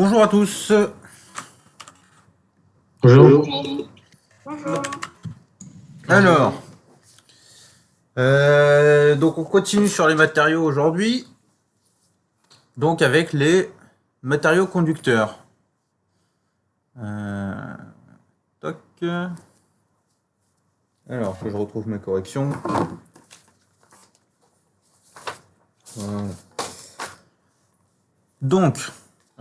Bonjour à tous. Bonjour. Bonjour. Alors, donc on continue sur les matériaux aujourd'hui, donc avec les matériaux conducteurs. Toc. Alors que je retrouve mes corrections. Voilà. Donc,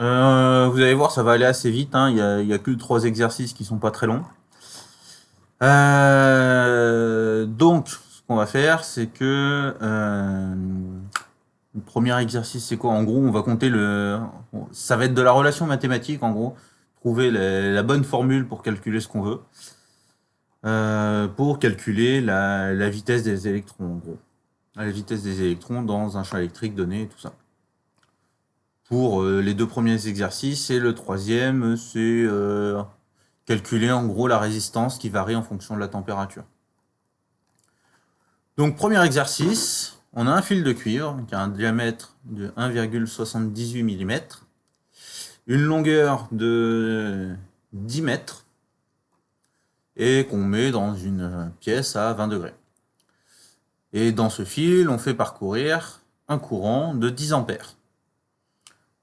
vous allez voir, ça va aller assez vite, hein. Il y a que 3 exercices qui sont pas très longs. Donc, ce qu'on va faire, c'est que le premier exercice, c'est quoi? En gros, on va compter ça va être de la relation mathématique, en gros. Trouver la bonne formule pour calculer ce qu'on veut. Pour calculer la vitesse des électrons, en gros. La vitesse des électrons dans un champ électrique donné, et tout ça. Pour les 2 premiers exercices, et le troisième, c'est calculer en gros la résistance qui varie en fonction de la température. Donc, premier exercice, on a un fil de cuivre qui a un diamètre de 1,78 mm, une longueur de 10 mètres et qu'on met dans une pièce à 20 degrés. Et dans ce fil, on fait parcourir un courant de 10 ampères.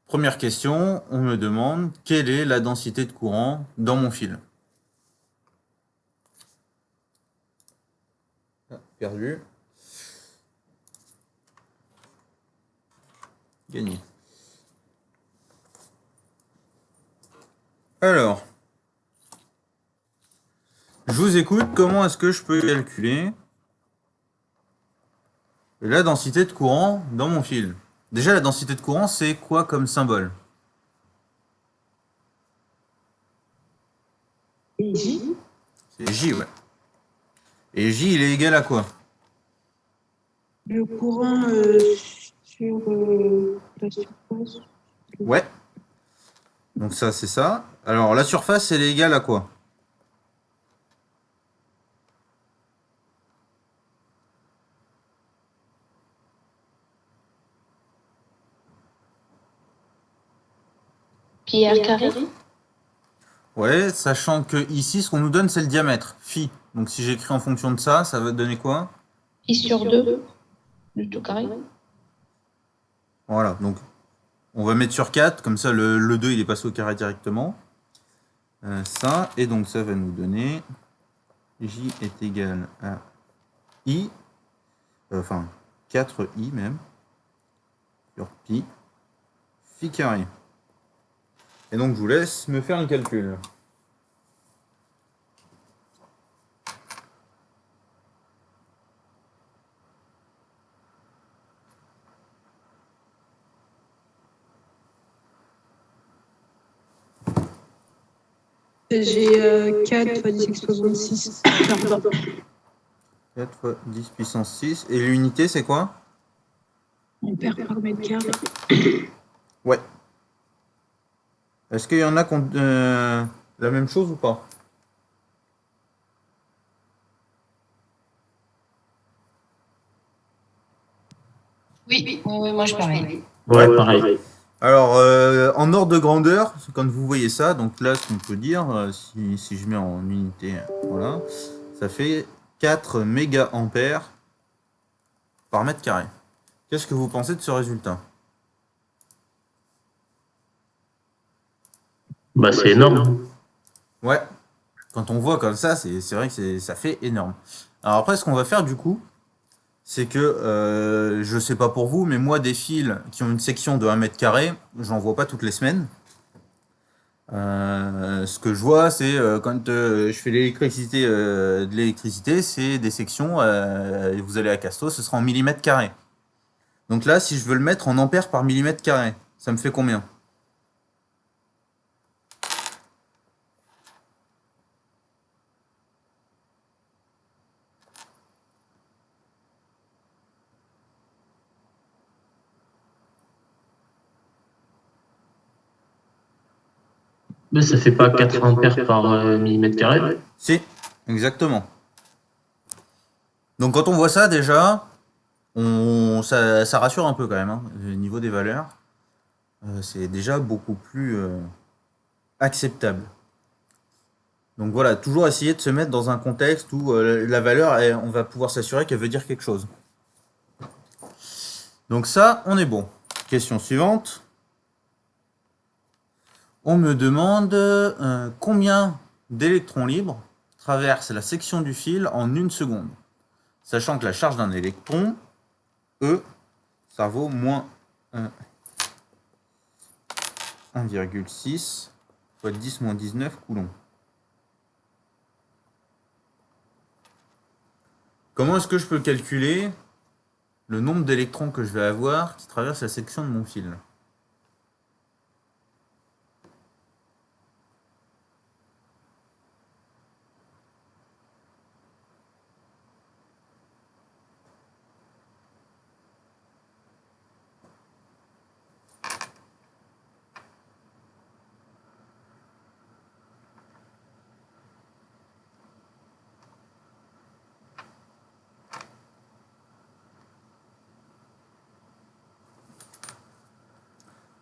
Première question, on me demande quelle est la densité de courant dans mon fil. Ah, perdu. Gagné. Alors, je vous écoute, comment est-ce que je peux calculer la densité de courant dans mon fil? Déjà, la densité de courant, c'est quoi comme symbole? J. C'est J, ouais. Et J, il est égal à quoi? Le courant sur la surface. Ouais. Donc ça, c'est ça. Alors, la surface, elle est égale à quoi? Pi r carré. Ouais, sachant que ici, ce qu'on nous donne, c'est le diamètre, phi. Donc si j'écris en fonction de ça, ça va donner quoi? Pi sur 2, le tout carré. Voilà, donc on va mettre sur 4, comme ça le 2, il est passé au carré directement. Ça, et donc ça va nous donner J est égal à I, enfin 4I même, sur pi, phi carré. Et donc je vous laisse me faire le calcul. J'ai 4 fois 10 exposant 6. 4 fois 10 puissance 6. Et l'unité, c'est quoi? Ampère par mètre carré. Ouais. Est-ce qu'il y en a qui ont la même chose ou pas? Oui, moi je pareil. Ouais, pareil. Alors, en ordre de grandeur, quand vous voyez ça, donc là, ce qu'on peut dire, si je mets en unité, voilà, ça fait 4 méga-ampères par mètre carré. Qu'est-ce que vous pensez de ce résultat? Bah, c'est énorme. Ouais, quand on voit comme ça, c'est vrai que ça fait énorme. Alors après, ce qu'on va faire du coup, c'est que, je sais pas pour vous, mais moi, des fils qui ont une section de 1 mètre carré, j'en vois pas toutes les semaines. Ce que je vois, c'est quand je fais de l'électricité, c'est des sections, vous allez à Casto, ce sera en millimètres carrés. Donc là, si je veux le mettre en ampères par millimètre carré, ça me fait combien? Mais ça fait pas 4 ampères par millimètre carré. Si, exactement. Donc quand on voit ça déjà, ça rassure un peu quand même, hein, au niveau des valeurs. c'est déjà beaucoup plus acceptable. Donc voilà, toujours essayer de se mettre dans un contexte où la valeur, on va pouvoir s'assurer qu'elle veut dire quelque chose. Donc ça, on est bon. Question suivante. On me demande combien d'électrons libres traversent la section du fil en 1 seconde. Sachant que la charge d'un électron, E, ça vaut moins 1,6 fois 10 moins 19 coulombs. Comment est-ce que je peux calculer le nombre d'électrons que je vais avoir qui traversent la section de mon fil?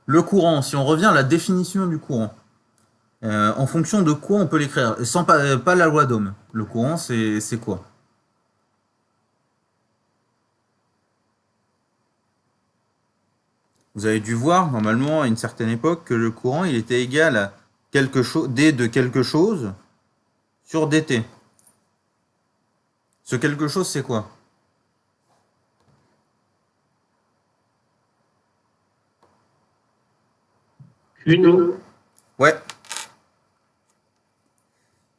Le courant, si on revient à la définition du courant, en fonction de quoi on peut l'écrire? Sans pas la loi d'Ohm. Le courant, c'est quoi? Vous avez dû voir, normalement, à une certaine époque, que le courant, il était égal à quelque chose, D de quelque chose sur dt. Ce quelque chose, c'est quoi? Une. Ouais.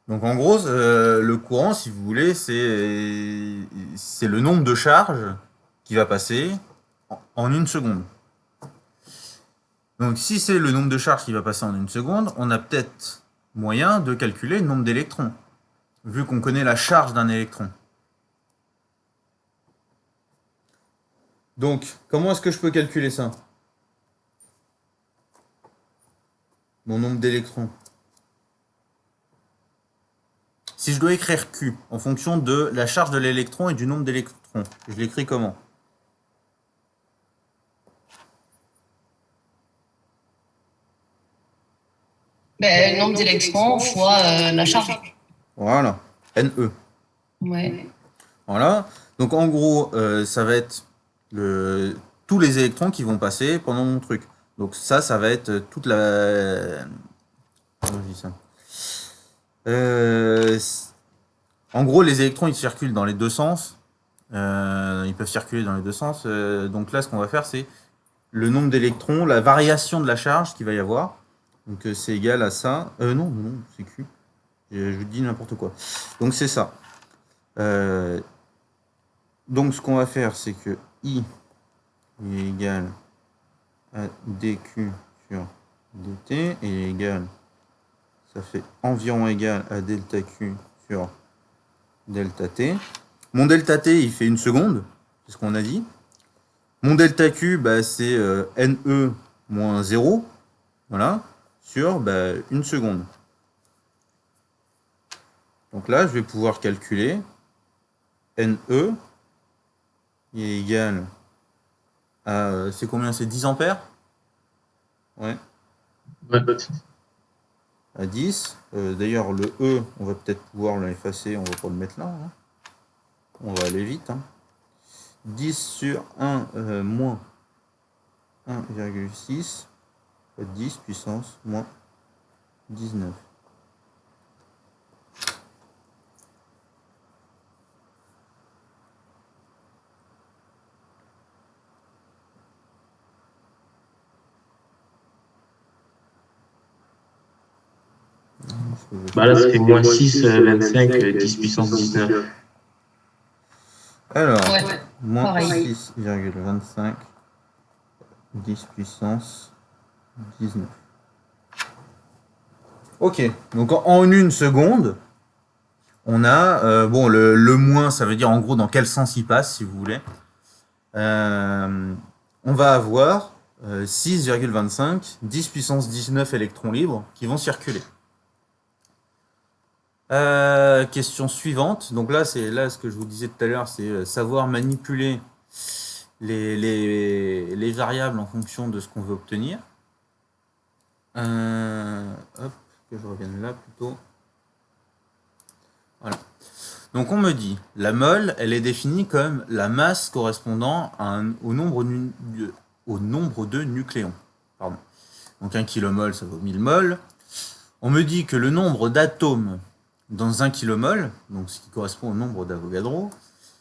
Donc en gros, le courant, si vous voulez, c'est le nombre de charges qui va passer en 1 seconde. Donc si c'est le nombre de charges qui va passer en 1 seconde, on a peut-être moyen de calculer le nombre d'électrons, vu qu'on connaît la charge d'un électron. Donc, comment est-ce que je peux calculer ça? Mon nombre d'électrons. Si je dois écrire Q en fonction de la charge de l'électron et du nombre d'électrons, je l'écris comment? Ben, le nombre d'électrons fois la charge. Voilà, NE. Ouais. Voilà. Donc en gros, ça va être tous les électrons qui vont passer pendant mon truc. Donc ça va être toute la... Comment je dis ça? En gros, les électrons, ils circulent dans les deux sens. Ils peuvent circuler dans les deux sens. Donc là, ce qu'on va faire, c'est le nombre d'électrons, la variation de la charge qu'il va y avoir. Donc c'est égal à ça. Non, c'est Q. Je dis n'importe quoi. Donc c'est ça. Donc ce qu'on va faire, c'est que I est égal à dq sur dt est égal, ça fait environ égal à delta q sur delta t. Mon delta t, il fait 1 seconde, c'est ce qu'on a dit. Mon delta q, bah, c'est ne moins 0, voilà, sur 1 seconde. Donc là, je vais pouvoir calculer ne est égal à, c'est combien? C'est 10 ampères? Ouais. Ouais. À 10. D'ailleurs, le E, on va peut-être pouvoir l'effacer, on va pas le mettre là. Hein. On va aller vite. Hein. 10 sur 1 moins 1,6 fois 10 puissance moins 19. Bah là, ça fait moins 6, 25, 10 puissance 19. Alors, Ouais, moins pareil. 6,25, 10 puissance 19. Ok, donc en 1 seconde, on a, bon, le moins, ça veut dire en gros dans quel sens il passe, si vous voulez. On va avoir 6,25, 10 puissance 19 électrons libres qui vont circuler. Question suivante. Donc là, c'est là ce que je vous disais tout à l'heure, c'est savoir manipuler les variables en fonction de ce qu'on veut obtenir. Hop, que je revienne là plutôt. Voilà. Donc on me dit, la mole, elle est définie comme la masse correspondant au nombre de nucléons. Pardon. Donc 1 kilomole, ça vaut 1000 moles. On me dit que le nombre d'atomes dans 1 kilomole, donc ce qui correspond au nombre d'Avogadro,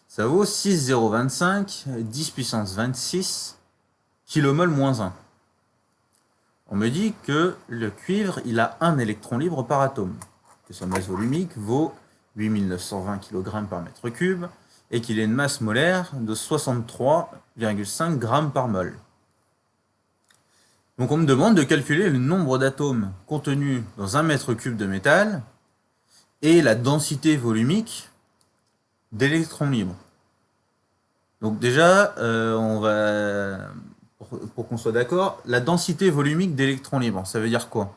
ça vaut 6,025 10 puissance 26 kilomole moins 1. On me dit que le cuivre, il a un électron libre par atome, que sa masse volumique vaut 8920 kg par mètre cube et qu'il ait une masse molaire de 63,5 g par mol. Donc on me demande de calculer le nombre d'atomes contenus dans 1 mètre cube de métal et la densité volumique d'électrons libres. Donc déjà, on va, pour qu'on soit d'accord, la densité volumique d'électrons libres, ça veut dire quoi?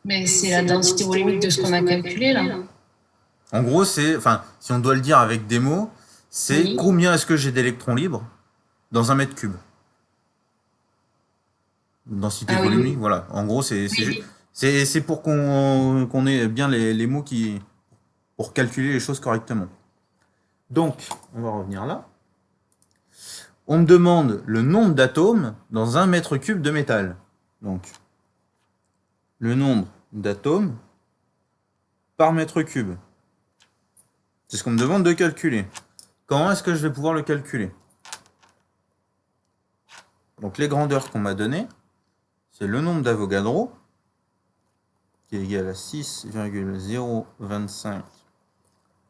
Mais c'est la densité volumique de ce qu'on a calculé là. En gros, c'est, enfin, si on doit le dire avec des mots, c'est Oui. combien est-ce que j'ai d'électrons libres dans 1 mètre cube. Densité Ah oui. volumique, voilà. En gros, c'est Oui. pour qu'on ait bien les mots pour calculer les choses correctement. Donc, on va revenir là. On me demande le nombre d'atomes dans 1 mètre cube de métal. Donc, le nombre d'atomes par mètre cube. C'est ce qu'on me demande de calculer. Comment est-ce que je vais pouvoir le calculer? Donc, les grandeurs qu'on m'a données, c'est le nombre d'Avogadro, qui est égal à 6,025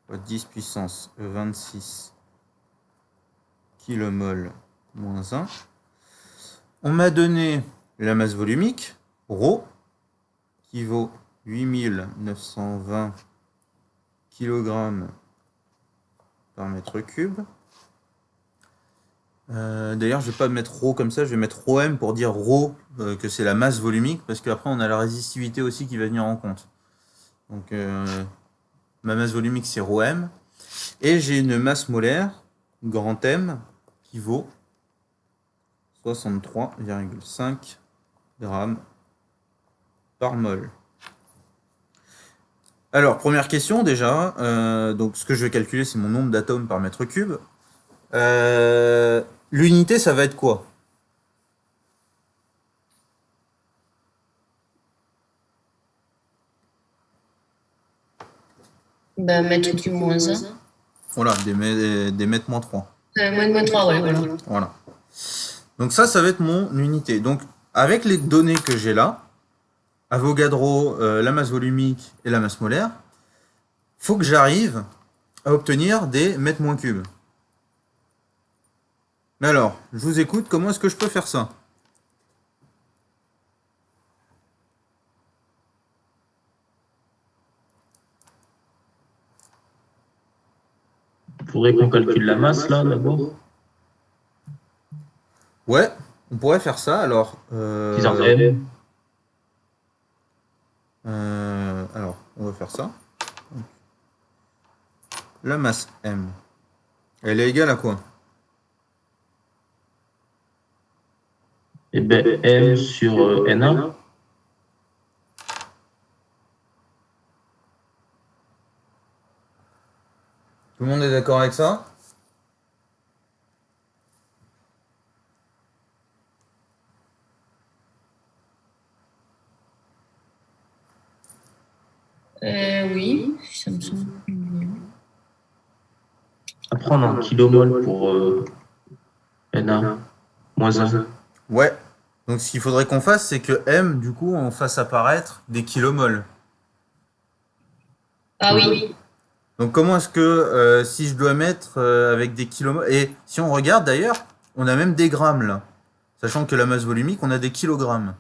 fois 10 puissance 26 kilomol moins 1. On m'a donné la masse volumique, ρ, qui vaut 8920 kg par mètre cube. D'ailleurs, je ne vais pas mettre ρ comme ça, je vais mettre ρm pour dire ρ, que c'est la masse volumique, parce qu'après on a la résistivité aussi qui va venir en compte. Donc ma masse volumique c'est ρm, et j'ai une masse molaire, grand M, qui vaut 63,5 grammes par mol. Alors, première question déjà, donc ce que je vais calculer c'est mon nombre d'atomes par mètre cube. L'unité ça va être quoi? Ben, mètre cube moins 1. Voilà, des mètres moins 3. Moins 3, ouais, voilà. Voilà. Donc ça va être mon unité. Donc avec les données que j'ai là, Avogadro, la masse volumique et la masse molaire, faut que j'arrive à obtenir des mètres moins cubes. Mais alors, je vous écoute, comment est-ce que je peux faire ça? Il faudrait qu'on calcule la masse là d'abord. Ouais, on pourrait faire ça. Alors, alors, on va faire ça. La masse M, elle est égale à quoi? Eh bien, M sur Na. Tout le monde est d'accord avec ça? Oui, ça me semble. À prendre en kilomol pour Na moins 1. Ouais. Donc ce qu'il faudrait qu'on fasse, c'est que M, du coup, on fasse apparaître des kilomoles. Ah oui. Donc comment est-ce que, si je dois mettre avec des kilomoles... Et si on regarde d'ailleurs, on a même des grammes là. Sachant que la masse volumique, on a des kilogrammes.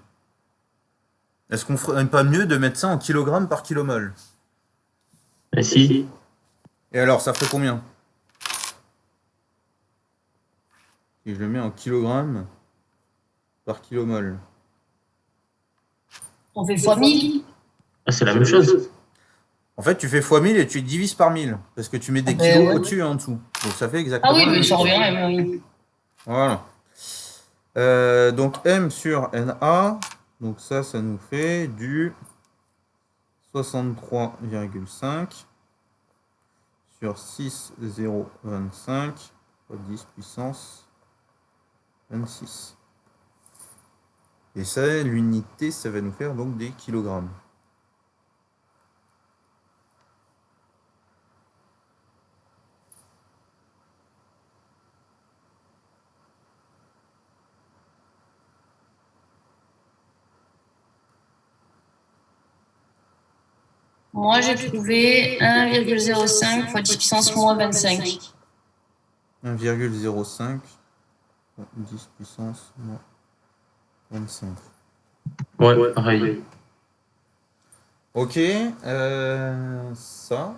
Est-ce qu'on ferait pas mieux de mettre ça en kilogrammes par kilomole? Et si. Et alors, ça ferait combien? Si je le mets en kilogrammes par kilomole. On fait fois 1000. Ah, c'est la même chose. En fait, tu fais fois 1000 et tu divises par 1000. Parce que tu mets des Ben kilos ouais. au-dessus et en dessous. Donc ça fait Ah exactement oui, la mais même ça chose. revient même, oui. Voilà. Donc M sur NA. Donc ça nous fait du 63,5 sur 6,025 fois 10 puissance 26. Et ça, l'unité, ça va nous faire donc des kilogrammes. Moi, j'ai trouvé 1,05 fois 10 puissance moins 25. 1,05 fois 10 puissance moins 25. Ouais, pareil. Ok, ça.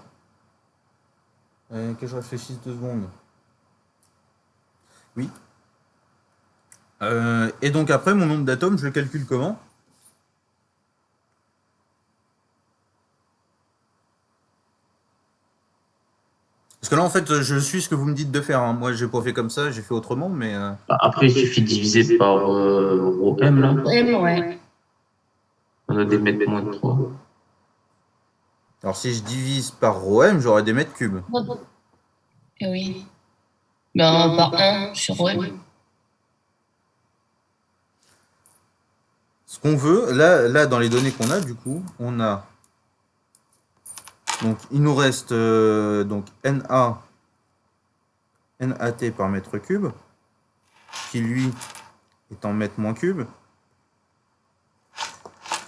Que je réfléchisse 2 secondes. Oui. Et donc après, mon nombre d'atomes, je le calcule comment? Parce que là, en fait, je suis ce que vous me dites de faire, hein. Moi, j'ai pas fait comme ça, j'ai fait autrement, mais... Après, il suffit de diviser par rho M, là. M, ouais. On a des mètres moins de 3. Alors, si je divise par rho m, j'aurai des mètres cubes. Eh oui. Ben, par 1 sur M. Ce qu'on veut, là, dans les données qu'on a, du coup, on a... Donc, il nous reste donc NA, NAT par mètre cube, qui, lui, est en mètres moins cubes.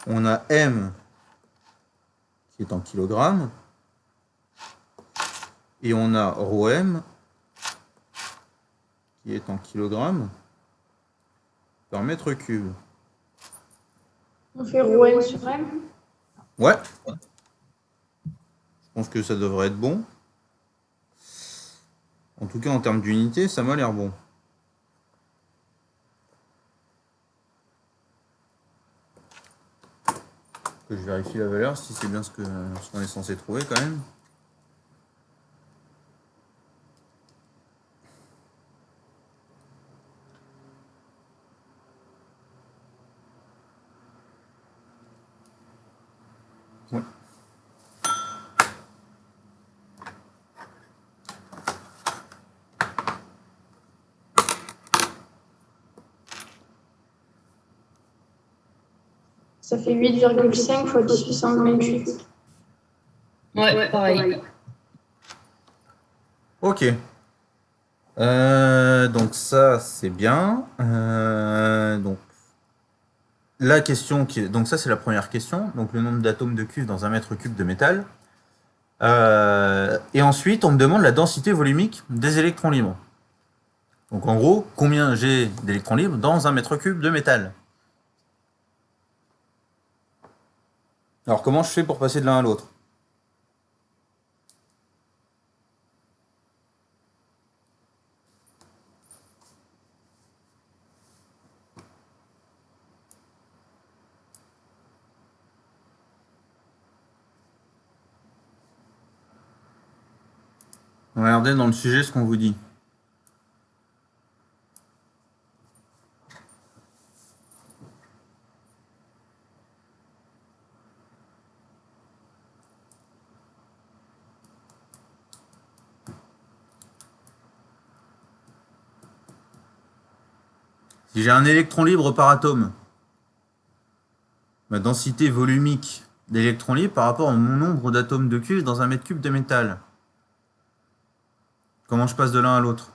On a M, qui est en kilogrammes. Et on a rho m, qui est en kilogrammes par mètre cube. On fait ρn sur m. Ouais. Je pense que ça devrait être bon. En tout cas, en termes d'unité, ça m'a l'air bon. Que je vérifie la valeur, si c'est bien ce qu'on est censé trouver quand même. Ouais. Ça fait 8,5 fois 10 puissance 28. Ouais, pareil. Ok. Donc ça, c'est bien. Donc la question donc ça, c'est la première question. Donc le nombre d'atomes de cuivre dans un mètre cube de métal. Et ensuite, on me demande la densité volumique des électrons libres. Donc en gros, combien j'ai d'électrons libres dans un mètre cube de métal. Alors comment je fais pour passer de l'un à l'autre? Regardez dans le sujet ce qu'on vous dit. Si j'ai un électron libre par atome, ma densité volumique d'électrons libres par rapport à mon nombre d'atomes de cuivre dans un mètre cube de métal. Comment je passe de l'un à l'autre?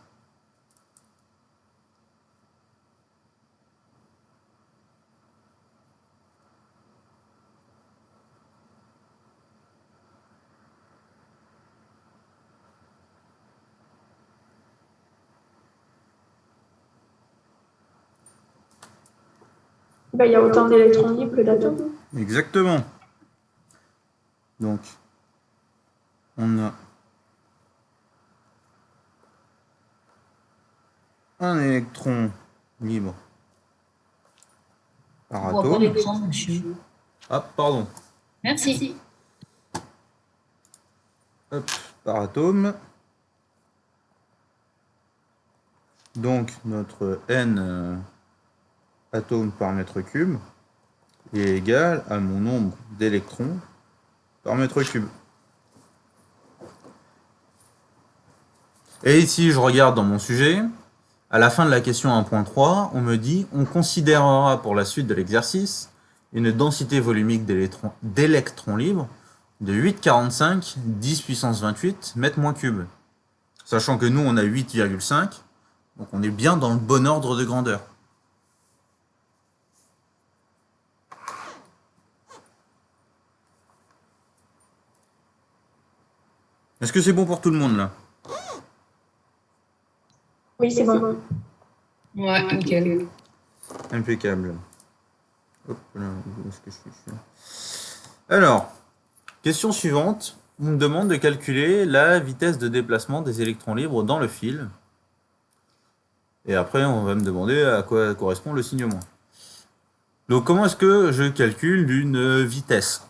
Ben, il y a autant d'électrons libres que d'atomes. Exactement. Donc, on a un électron libre par On voit pas atome. l'écran, monsieur. Ah, pardon. Merci. Hop, par atome. Donc notre n atomes par mètre cube est égal à mon nombre d'électrons par mètre cube. Et ici, je regarde dans mon sujet, à la fin de la question 1.3, on me dit on considérera pour la suite de l'exercice une densité volumique d'électrons libres de 8,45 10 puissance 28 mètres moins cube. Sachant que nous, on a 8,5, donc on est bien dans le bon ordre de grandeur. Est-ce que c'est bon pour tout le monde là? Oui, c'est bon. Ouais, nickel. Impeccable. Hop là, où est-ce que je suis? Alors, question suivante. On me demande de calculer la vitesse de déplacement des électrons libres dans le fil. Et après, on va me demander à quoi correspond le signe moins. Donc, comment est-ce que je calcule une vitesse?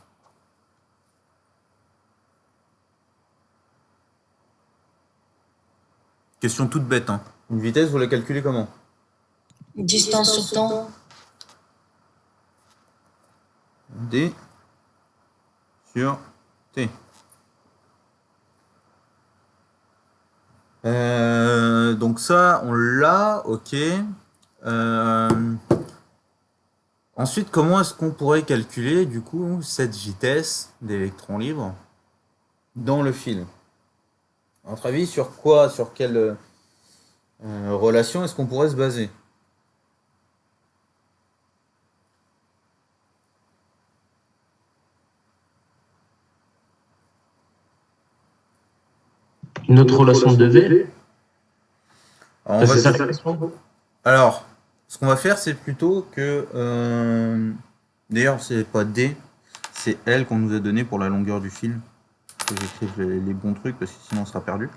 Question toute bête, hein. Une vitesse, vous la calculez comment? Distance sur temps. D sur T. Donc ça, on l'a, ok. Ensuite, comment est-ce qu'on pourrait calculer, du coup, cette vitesse d'électrons libres dans le fil? À votre avis, sur quoi, sur quelle relation est-ce qu'on pourrait se baser? Une autre relation de V. Alors, C'est ça la question? alors, ce qu'on va faire, c'est plutôt que... D'ailleurs, c'est pas D, c'est L qu'on nous a donné pour la longueur du fil. Faut que j'écrive les bons trucs, parce que sinon on sera perdu.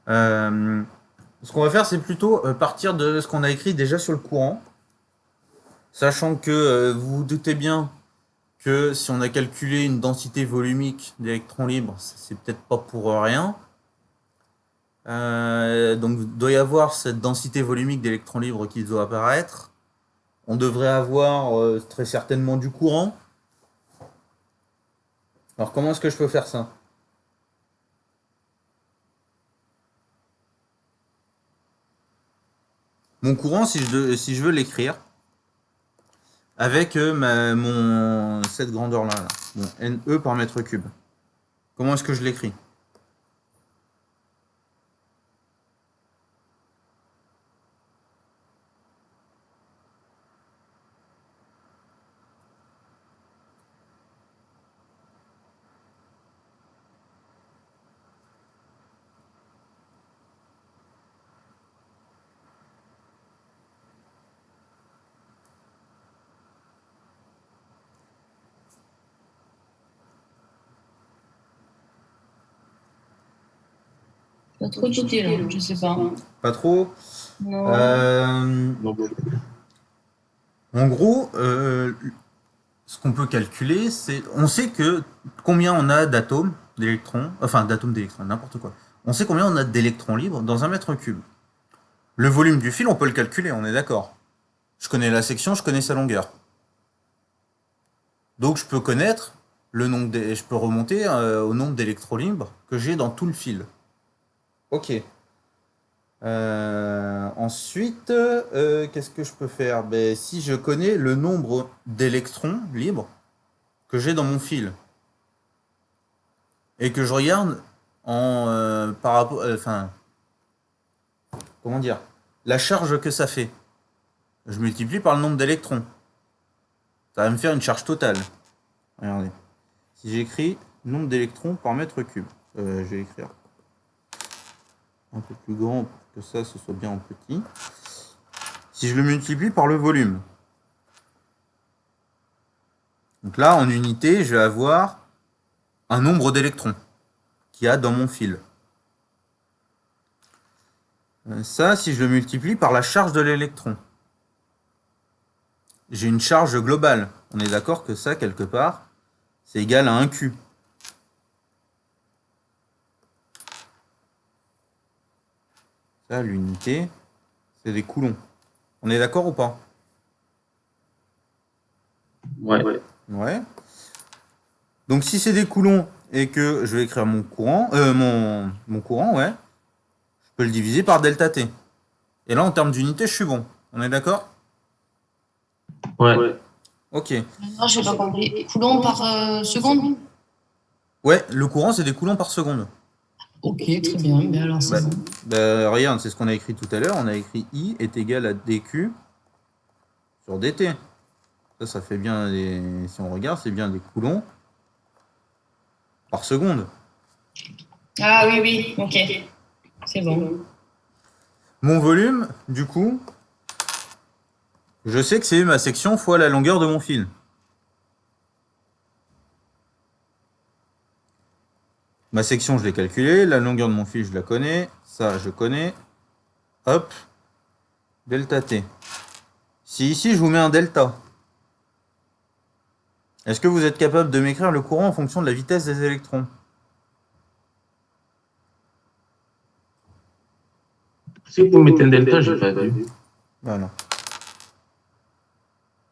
Ce qu'on va faire, c'est plutôt partir de ce qu'on a écrit déjà sur le courant. Sachant que vous vous doutez bien que si on a calculé une densité volumique d'électrons libres, c'est peut-être pas pour rien. Donc il doit y avoir cette densité volumique d'électrons libres qui doit apparaître. On devrait avoir très certainement du courant. Alors comment est-ce que je peux faire ça? Mon courant, si je veux l'écrire, avec cette grandeur-là, mon NE par mètre cube. Comment est-ce que je l'écris? Pas trop d'idées là, je sais pas. Pas trop. Non. En gros, ce qu'on peut calculer, c'est... On sait que combien on a d'atomes, d'électrons, enfin d'atomes d'électrons, n'importe quoi. On sait combien on a d'électrons libres dans un mètre cube. Le volume du fil, on peut le calculer, on est d'accord. Je connais la section, je connais sa longueur. Donc je peux connaître le nombre je peux remonter au nombre d'électrons libres que j'ai dans tout le fil. Ok. Ensuite, qu'est-ce que je peux faire? Ben, si je connais le nombre d'électrons libres que j'ai dans mon fil et que je regarde par rapport, comment dire, la charge que ça fait, je multiplie par le nombre d'électrons. Ça va me faire une charge totale. Regardez. Si j'écris nombre d'électrons par mètre cube, je vais écrire un peu plus grand pour que ça ce soit bien en petit. Si je le multiplie par le volume, donc là en unité je vais avoir un nombre d'électrons qu'il y a dans mon fil. Ça, si je le multiplie par la charge de l'électron, j'ai une charge globale. On est d'accord que ça, quelque part, c'est égal à 1 Q. Ça, l'unité, c'est des coulombs. On est d'accord ou pas? Ouais. Ouais. Donc si c'est des coulombs et que je vais écrire mon courant, mon courant, ouais, je peux le diviser par delta T. Et là, en termes d'unité, je suis bon. On est d'accord? Ouais. Ok. Non, j'ai pas compris. Coulomb par seconde? Ouais, le courant, c'est des coulombs par seconde. Ok, très bien. Ben alors, c'est bon. Regarde, c'est ce qu'on a écrit tout à l'heure. On a écrit I est égal à dQ sur dt. Ça fait bien des... Si on regarde, c'est bien des coulombs par seconde. Ah oui, oui, ok. C'est bon. Mon volume, du coup, je sais que c'est ma section fois la longueur de mon fil. Ma section, je l'ai calculée. La longueur de mon fil, je la connais. Ça, je connais. Hop. Delta T. Si ici, je vous mets un delta, est-ce que vous êtes capable de m'écrire le courant en fonction de la vitesse des électrons? Si vous mettez un delta, j'ai pas vu. Voilà.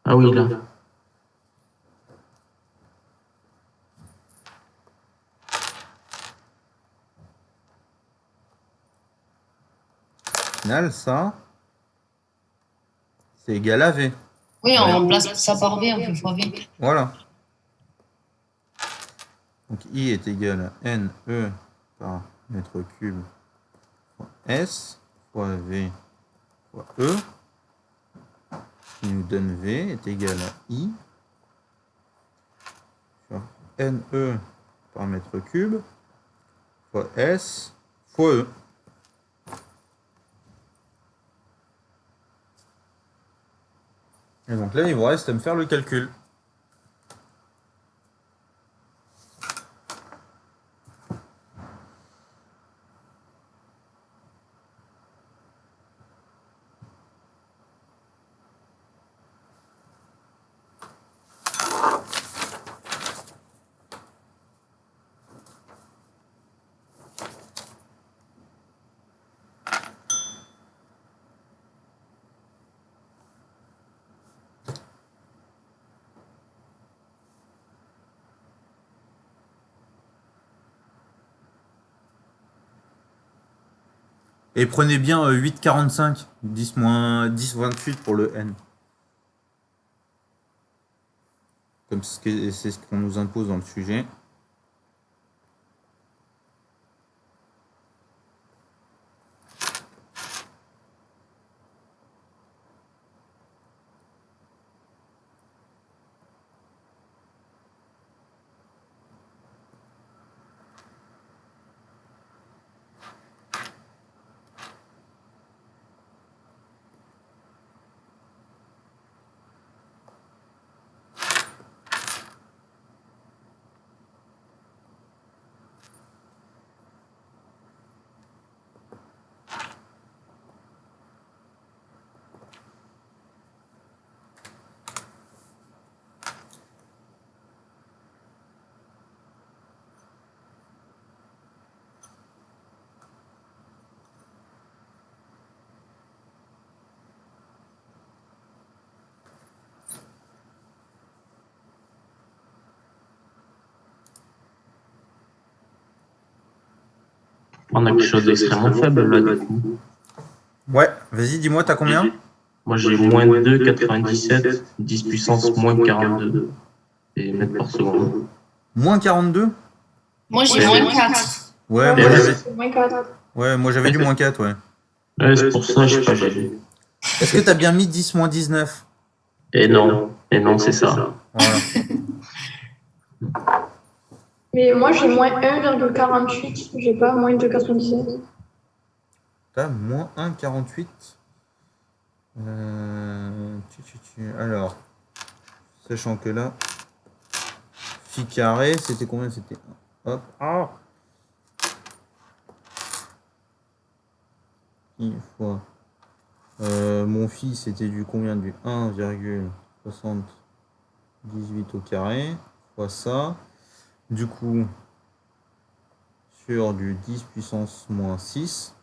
Ah oui, là. Au final, ça, c'est égal à V. Oui, on remplace ça par V, on fait fois V. Voilà. Donc I est égal à NE par mètre cube fois S fois V fois E, qui nous donne V est égal à I sur NE par mètre cube fois S fois E. Et donc là, il vous reste à me faire le calcul. Et prenez bien 8,45, 10 moins 10,28 pour le N. Comme c'est ce qu'on nous impose dans le sujet. On a quelque chose d'extrêmement faible là, du coup. Ouais, vas-y, dis-moi, t'as combien? Moi, j'ai moins 2,97, 10 puissance moins 42 et mètres par seconde. Moins 42? Moi, j'ai moins 4. Ouais, Ouais, moi ouais. j'avais C'est moins 4. ouais, moi j'avais du moins 4, ouais. Ouais, c'est pour ça, je sais pas, j'ai. Est-ce que t'as bien mis 10 moins 19? Et non, c'est ça. Voilà. Mais moi, j'ai moins 1,48. J'ai pas moins 2,97. T'as moins 1,48. Alors, sachant que là, phi carré, c'était combien? C'était hop, ah, i fois mon phi, c'était du combien? Du 1,78 au carré fois ça. Du coup, sur du 10 puissance moins 6,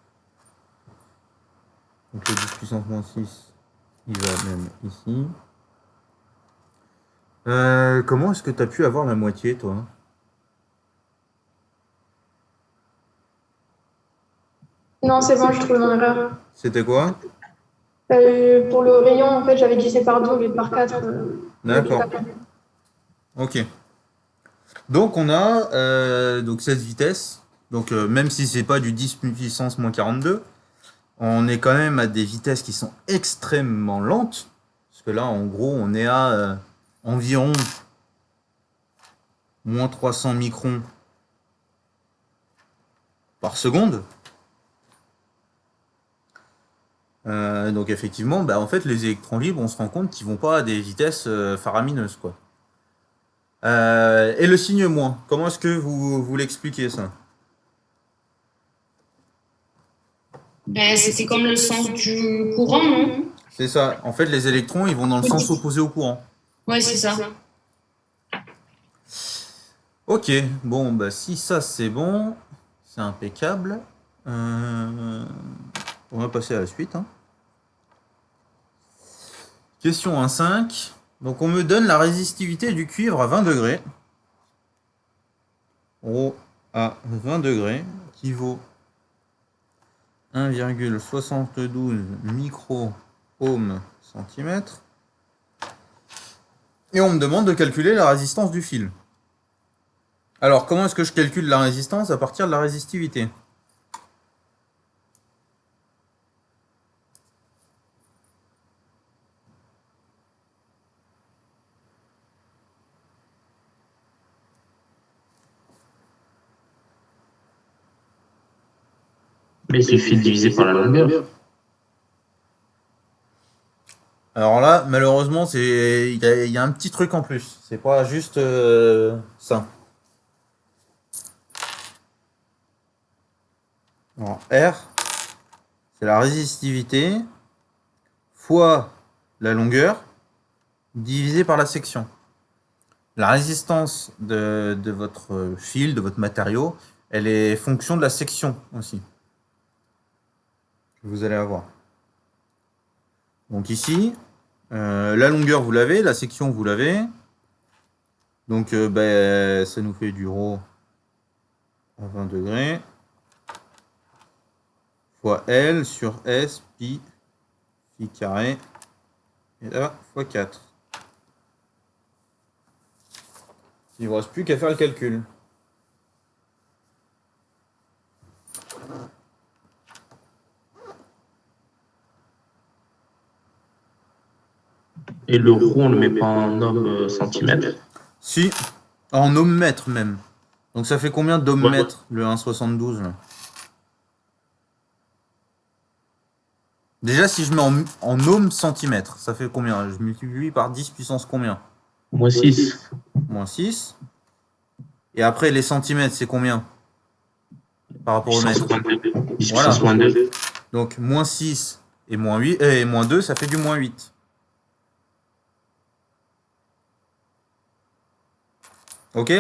Donc le 10 puissance moins 6, il va même ici. Comment est-ce que tu as pu avoir la moitié, toi? Non, c'est bon, je trouve mon erreur. C'était quoi? Pour le rayon, en fait, j'avais divisé par 2 au lieu de par 4. D'accord. Ok. Donc on a donc cette vitesse. Donc même si c'est pas du 10 puissance moins 42, on est quand même à des vitesses qui sont extrêmement lentes. Parce que là, en gros, on est à environ moins 300 microns par seconde. Donc effectivement, bah, en fait, les électrons libres, on se rend compte qu'ils vont pas à des vitesses faramineuses, quoi. Et le signe moins, comment est-ce que vous l'expliquez ça? Ben, c'était comme le sens du courant, non? C'est ça. En fait, les électrons, ils vont dans le sens opposé au courant. Ouais, c'est ça. Ok, bon, bah si ça c'est bon, c'est impeccable. On va passer à la suite, hein. Question 1.5. Donc on me donne la résistivité du cuivre à 20 degrés. Rho à 20 degrés, qui vaut 1,72 micro-ohm centimètre. Et on me demande de calculer la résistance du fil. Alors, comment est-ce que je calcule la résistance à partir de la résistivité? Mais il suffit de diviser par la longueur. Alors là, malheureusement, il y a un petit truc en plus. C'est pas juste ça. Alors, R, c'est la résistivité fois la longueur divisé par la section. La résistance de votre fil, de votre matériau, elle est fonction de la section aussi, que vous allez avoir. Donc ici, la longueur vous l'avez, la section vous l'avez. Donc ben, ça nous fait du ρ à 20 degrés fois L sur S pi carré et là fois 4. Il ne vous reste plus qu'à faire le calcul. Et le rho, on ne le met pas en ohm centimètre. Si, en ohm mètre même. Donc ça fait combien d'ohm mètre le 1,72 là? Déjà, si je mets en ohm centimètre, ça fait combien? Je multiplie par 10 puissance combien? Moins 6. Moins 6. Et après, les centimètres, c'est combien? Par rapport au mètre? 10 Voilà. puissance moins 2. Donc, moins 6 et moins 8, et moins 2, ça fait du moins 8. Ok?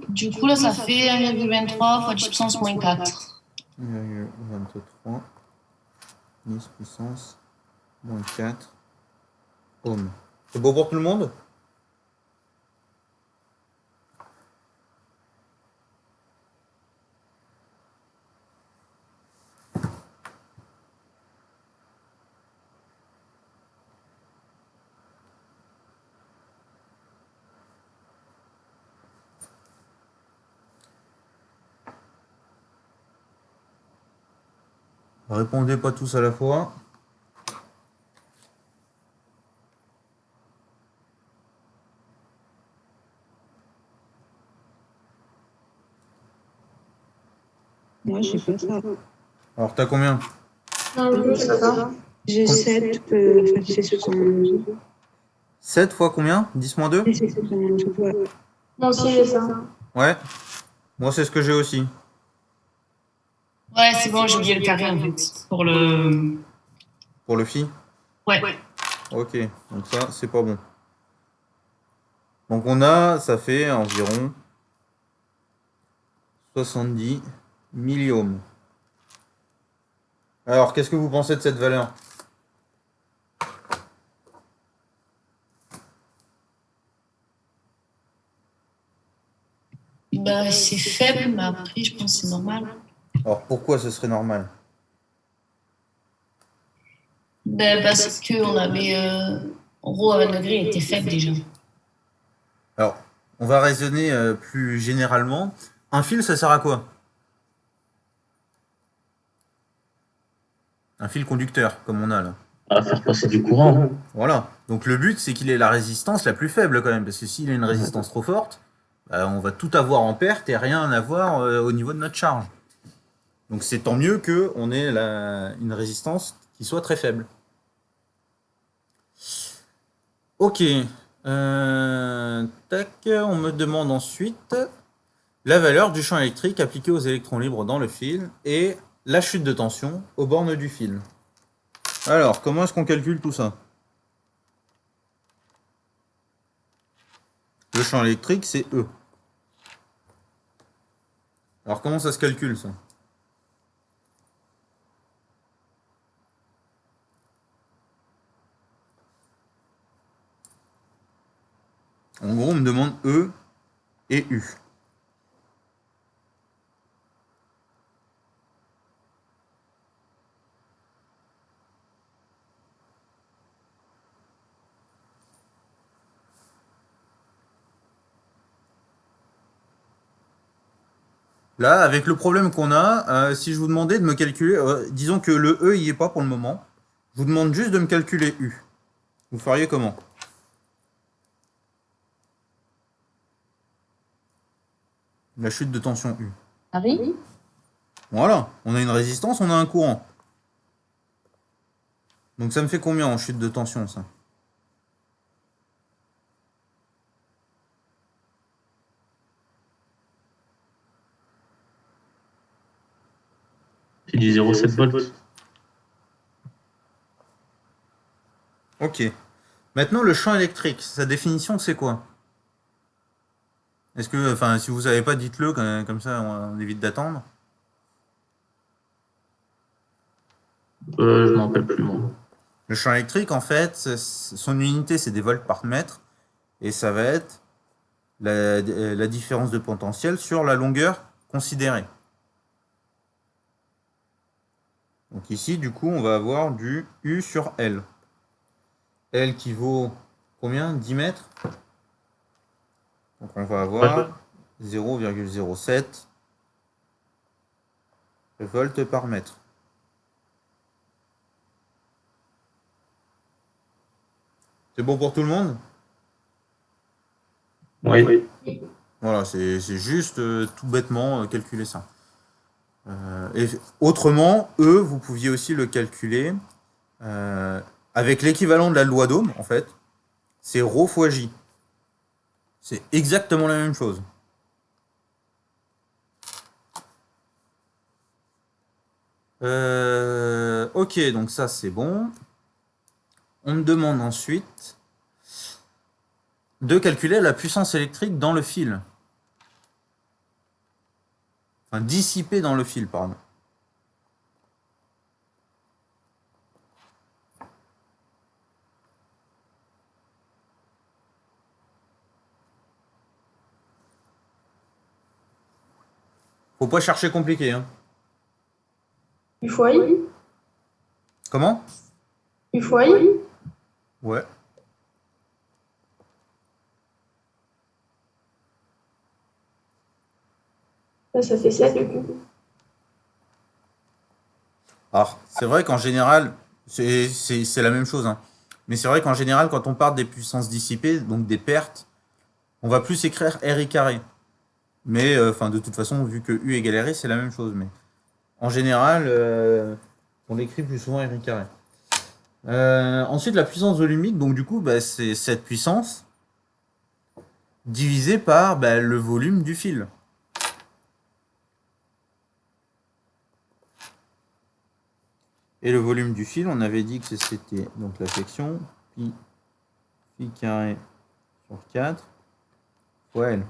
Du coup, là, ça fait 1,23 fois 10 puissance moins 4. 1,23 10 puissance moins 4 ohms. C'est beau pour tout le monde? Répondez pas tous à la fois. Moi, j'ai pas ça. Alors, t'as combien? Non, je sais pas. J'ai 7, c'est 72. 7 fois combien? 10 moins 2? C'est 72, ouais. Moi aussi, j'ai ça. Ouais. Moi, c'est ce que j'ai aussi. Ouais, c'est bon, j'ai oublié le carré en fait. Pour le. Pour le phi? Ouais. Ok, donc ça, c'est pas bon. Donc on a, ça fait environ 70 milliohms. Alors, qu'est-ce que vous pensez de cette valeur? Bah, c'est faible, mais après, je pense que c'est normal. Alors, pourquoi ce serait normal? Ben, parce qu'on avait. En gros, avec le degré, il était faible déjà. Alors, on va raisonner plus généralement. Un fil, ça sert à quoi? Un fil conducteur, comme on a là. À faire passer du courant. Voilà. Donc le but, c'est qu'il ait la résistance la plus faible quand même, parce que s'il a une résistance trop forte, bah, on va tout avoir en perte et rien avoir au niveau de notre charge. Donc c'est tant mieux qu'on ait une résistance qui soit très faible. Ok. Tac, on me demande ensuite la valeur du champ électrique appliqué aux électrons libres dans le fil et la chute de tension aux bornes du fil. Alors, comment est-ce qu'on calcule tout ça? Le champ électrique, c'est E. Alors, comment ça se calcule, ça? En gros, on me demande E et U. Là, avec le problème qu'on a, si je vous demandais de me calculer, disons que le E y est pas pour le moment, je vous demande juste de me calculer U. Vous feriez comment? La chute de tension U. Harry? Voilà, on a une résistance, on a un courant. Donc ça me fait combien en chute de tension, ça? C'est du 0,7 volts. Ok. Maintenant, le champ électrique, sa définition, c'est quoi? Est-ce que, enfin, si vous savez pas, dites-le, comme ça, on évite d'attendre. Je m'en rappelle plus, moi. Le champ électrique, en fait, son unité, c'est des volts par mètre, et ça va être la différence de potentiel sur la longueur considérée. Donc ici, du coup, on va avoir du U sur L. L qui vaut combien? 10 mètres. Donc on va avoir 0,07 volts par mètre. C'est bon pour tout le monde? Oui. Voilà, c'est juste tout bêtement calculer ça. Et autrement, E, vous pouviez aussi le calculer avec l'équivalent de la loi d'Ohm, en fait. C'est ρ fois J. C'est exactement la même chose. Ok, donc ça c'est bon. On me demande ensuite de calculer la puissance électrique dans le fil. Enfin, dissipée dans le fil, pardon. Faut pas chercher compliqué, hein. U fois I? Comment? U fois I? Ouais. Là, ça fait 7 du coup. Alors, c'est vrai qu'en général, c'est la même chose, hein. Mais c'est vrai qu'en général, quand on parle des puissances dissipées, donc des pertes, on va plus écrire RI carré. Mais, enfin, de toute façon, vu que U égale RI, c'est la même chose. Mais en général, on écrit plus souvent RI carré. Ensuite, la puissance volumique, donc du coup, bah, c'est cette puissance divisée par bah, le volume du fil. Et le volume du fil, on avait dit que c'était donc la section pi carré sur 4 fois L.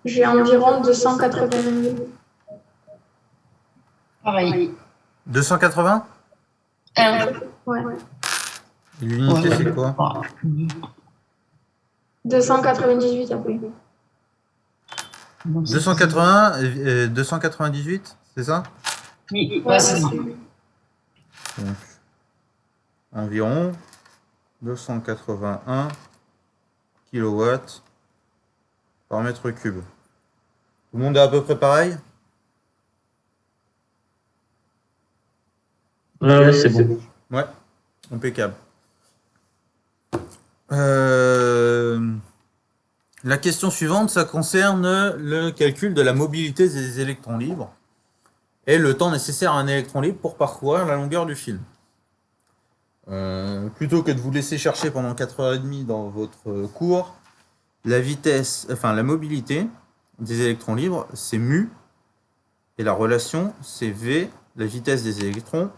J'ai environ 280 000. Pareil. 280? 1. Ouais. Et l'unité, c'est quoi? 298 après. 280 et 298, c'est ça? Oui, ouais, c'est ça. Donc, environ 281 kW par mètre cube. Tout le monde est à peu près pareil? Ouais, c'est bon. Ouais, impeccable. La question suivante, ça concerne le calcul de la mobilité des électrons libres et le temps nécessaire à un électron libre pour parcourir la longueur du fil. Plutôt que de vous laisser chercher pendant 4h30 dans votre cours, la vitesse, enfin la mobilité des électrons libres, c'est mu, et la relation, c'est V, la vitesse des électrons,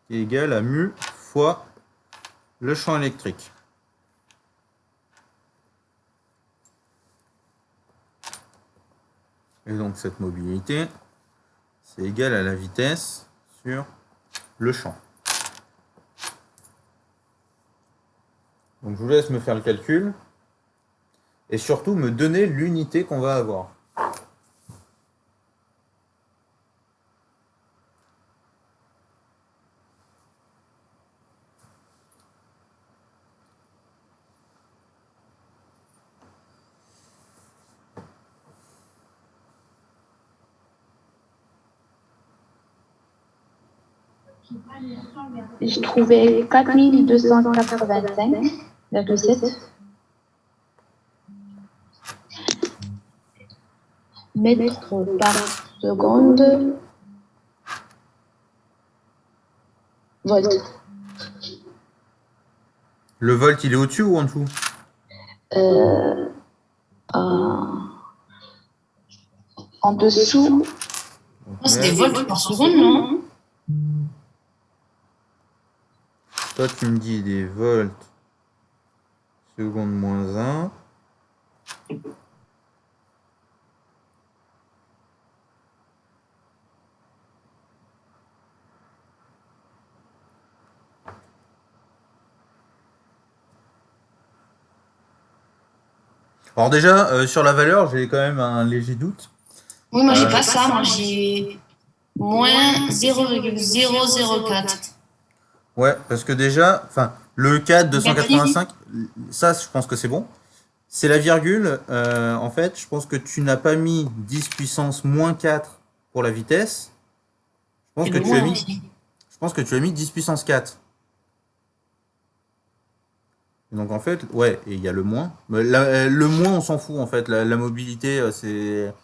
qui est égale à mu fois le champ électrique. Et donc cette mobilité, c'est égal à la vitesse sur le champ. Donc je vous laisse me faire le calcul et surtout me donner l'unité qu'on va avoir. Je trouvais 4285,7 mètres par seconde volt. Le volt, il est au-dessus ou en dessous? En dessous, C'est des volts par seconde, non? Toi, tu me dis des volts seconde moins 1. Alors déjà, sur la valeur, j'ai quand même un léger doute. Oui, moi, j'ai pas ça. Moi, j'ai moins 0,004. Ouais, parce que déjà, enfin, le 4, 285, ça, je pense que c'est bon. C'est la virgule. En fait, je pense que tu n'as pas mis 10 puissance moins 4 pour la vitesse. Je pense, Et que le tu as moins mis, aussi. je pense que tu as mis 10 puissance 4. Donc en fait, ouais, et il y a le moins. Mais le moins, on s'en fout en fait. La mobilité, c'est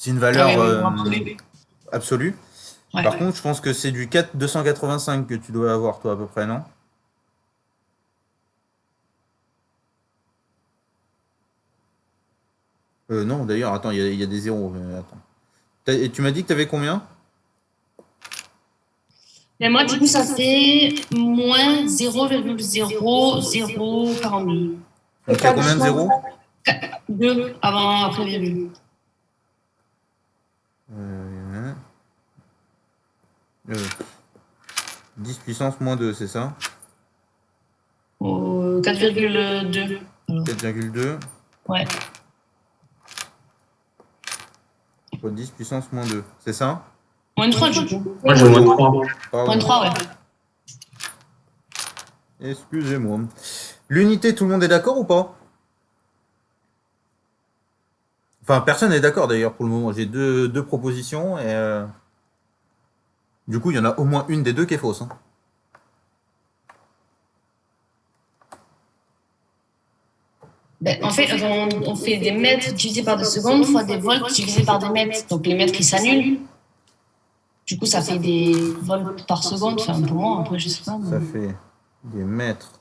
une valeur Ah oui, absolu. absolue. Ouais. Par contre, je pense que c'est du 4 285 que tu dois avoir, toi, à peu près, non? Non, d'ailleurs, attends, il y a des zéros. Attends. Et tu m'as dit que tu avais combien? Mais moi, du coup, ça fait moins 0,0042. Donc il y a combien de zéros? 2 avant, après virgule. 10 puissance moins 2, c'est ça? 4,2. 4,2 Ouais. fois 10 puissance moins 2, c'est ça? Moins 3, du coup. Moi, j'ai moins 3. Pardon. Moins 3, ouais. Excusez-moi. L'unité, tout le monde est d'accord ou pas? Enfin, personne n'est d'accord d'ailleurs pour le moment. J'ai deux propositions et du coup, il y en a au moins une des deux qui est fausse. Hein. Ben, en fait, on fait des mètres divisés par des secondes fois des volts divisés par des mètres. Donc les mètres, ils s'annulent. Du coup, ça fait des volts par seconde. Enfin, pour moi, après, je sais pas. Ça fait des mètres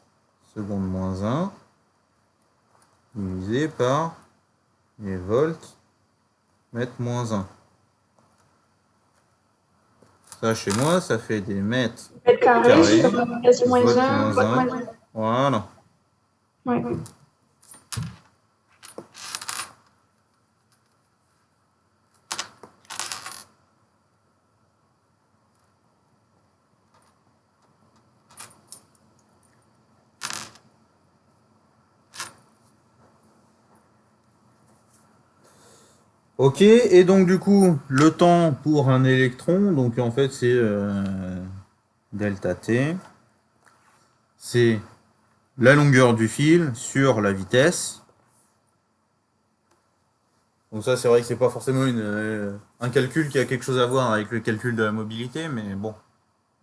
seconde moins 1 divisé par les volts mètres moins 1. Ça, chez moi, ça fait des mètres carrés, volts moins moins 1, volt 1. moins 1. Voilà. 。 Ouais. 。 Donc, Ouais. 1 Ok, et donc du coup, le temps pour un électron, donc en fait c'est delta t, c'est la longueur du fil sur la vitesse. Donc ça c'est vrai que c'est pas forcément un calcul qui a quelque chose à voir avec le calcul de la mobilité, mais bon,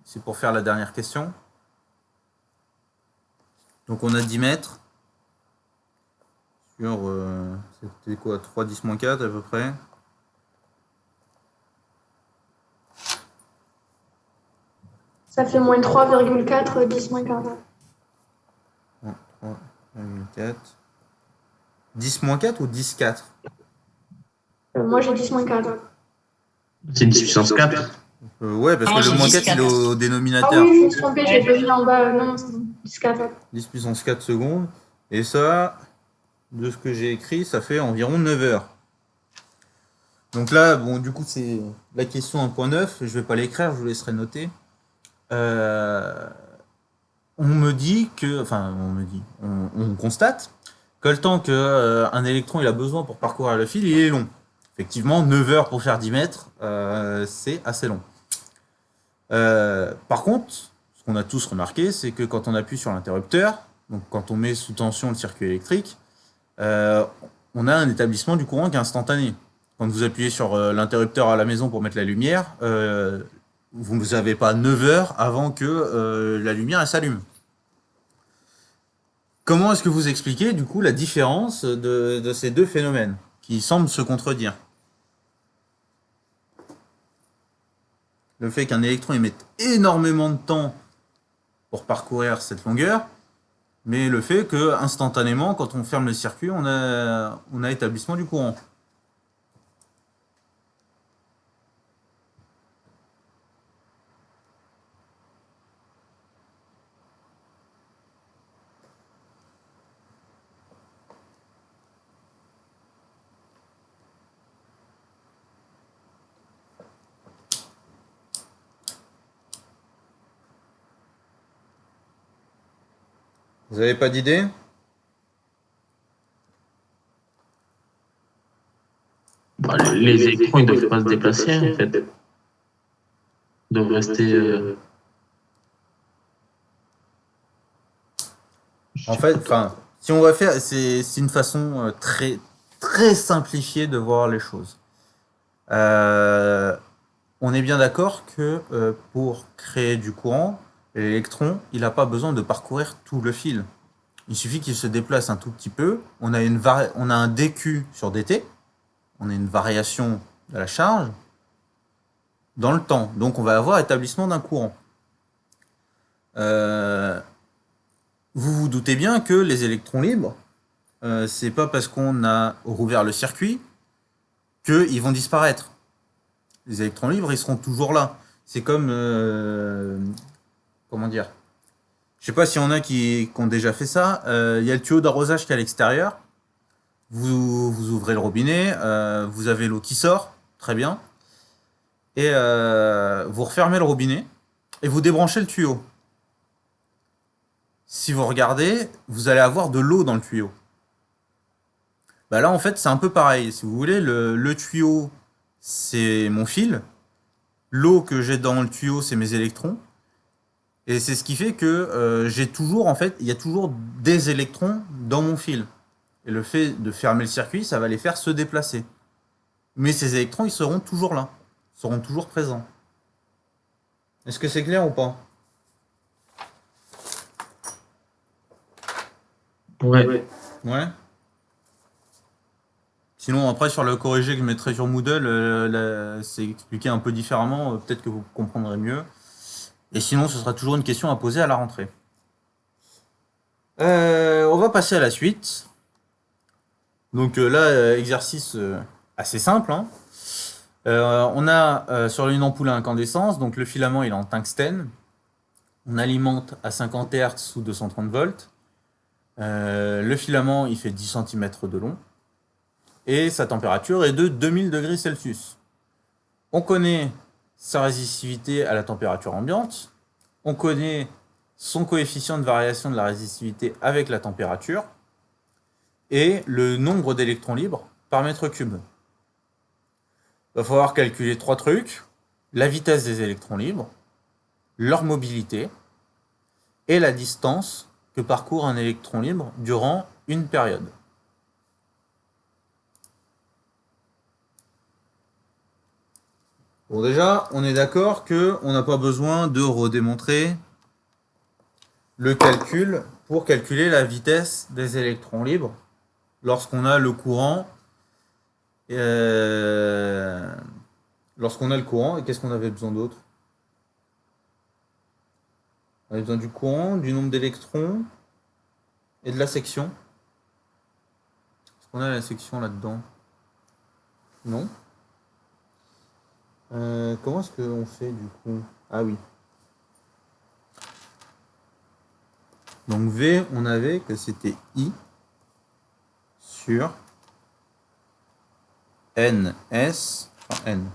c'est pour faire la dernière question. Donc on a 10 mètres sur, c'était quoi, 3 10 moins 4 à peu près. Ça fait moins 3,4, 10 moins 4. 3,4. 10 moins 4 ou 10 4? Moi, j'ai 10 moins 4. C'est 10 puissance 4. Ouais, parce Ah, moi, que le j'ai moins 10 4 il est au Ah dénominateur. oui, je me suis trompée, j'ai pas mis en bas. Non, c'est 10 4. 10 puissance 4 secondes. Et ça, de ce que j'ai écrit, ça fait environ 9 heures. Donc là, bon, du coup, c'est la question 1.9. Je vais pas l'écrire, je vous laisserai noter. On me dit que, enfin, on constate que le temps qu'un électron il a besoin pour parcourir le fil, il est long. Effectivement, 9 heures pour faire 10 mètres, c'est assez long. Par contre, ce qu'on a tous remarqué, c'est que quand on appuie sur l'interrupteur, donc quand on met sous tension le circuit électrique, on a un établissement du courant qui est instantané. Quand vous appuyez sur l'interrupteur à la maison pour mettre la lumière, vous n'avez pas 9 heures avant que la lumière elle s'allume. Comment est-ce que vous expliquez du coup la différence de ces deux phénomènes qui semblent se contredire? Le fait qu'un électron émette énormément de temps pour parcourir cette longueur, mais le fait que instantanément, quand on ferme le circuit, on a établissement du courant. Vous n'avez pas d'idée? Bah, les électrons, ils doivent pas se déplacer, en fait. Ils doivent rester. En fait, enfin, si on va faire, c'est une façon très très simplifiée de voir les choses. On est bien d'accord que pour créer du courant, l'électron, il n'a pas besoin de parcourir tout le fil. Il suffit qu'il se déplace un tout petit peu. On a un dQ sur dt. On a une variation de la charge dans le temps. Donc on va avoir établissement d'un courant. Vous vous doutez bien que les électrons libres, c'est pas parce qu'on a rouvert le circuit qu'ils vont disparaître. Les électrons libres, ils seront toujours là. C'est comme... comment dire? Je sais pas s'il y en a qui ont déjà fait ça. Il y a le tuyau d'arrosage qui est à l'extérieur. Vous ouvrez le robinet, vous avez l'eau qui sort, très bien. Et vous refermez le robinet et vous débranchez le tuyau. Si vous regardez, vous allez avoir de l'eau dans le tuyau. Bah là, en fait, c'est un peu pareil. Si vous voulez, le tuyau, c'est mon fil. L'eau que j'ai dans le tuyau, c'est mes électrons. Et c'est ce qui fait que j'ai toujours, en fait, il y a toujours des électrons dans mon fil. Et le fait de fermer le circuit, ça va les faire se déplacer. Mais ces électrons, ils seront toujours là. Ils seront toujours présents. Est-ce que c'est clair ou pas? Ouais. Ouais. Sinon, après, sur le corrigé que je mettrai sur Moodle, c'est expliqué un peu différemment. Peut-être que vous comprendrez mieux. Et sinon, ce sera toujours une question à poser à la rentrée. On va passer à la suite. Donc là, exercice assez simple. Hein. On a sur une ampoule à incandescence, donc le filament il est en tungstène. On alimente à 50 Hz sous 230 volts. Le filament il fait 10 cm de long. Et sa température est de 2000 degrés Celsius. On connaît sa résistivité à la température ambiante. On connaît son coefficient de variation de la résistivité avec la température. Et le nombre d'électrons libres par mètre cube. va falloir calculer 3 trucs. La vitesse des électrons libres, leur mobilité et la distance que parcourt un électron libre durant une période. Bon, déjà, on est d'accord qu'on n'a pas besoin de redémontrer le calcul pour calculer la vitesse des électrons libres lorsqu'on a le courant. Lorsqu'on a le courant, et qu'est-ce qu'on avait besoin d'autre? On avait besoin du courant, du nombre d'électrons et de la section. Est-ce qu'on a la section là-dedans? Non. Comment est-ce qu'on fait du coup? Ah oui. Donc V, on avait que c'était I sur NS, enfin N.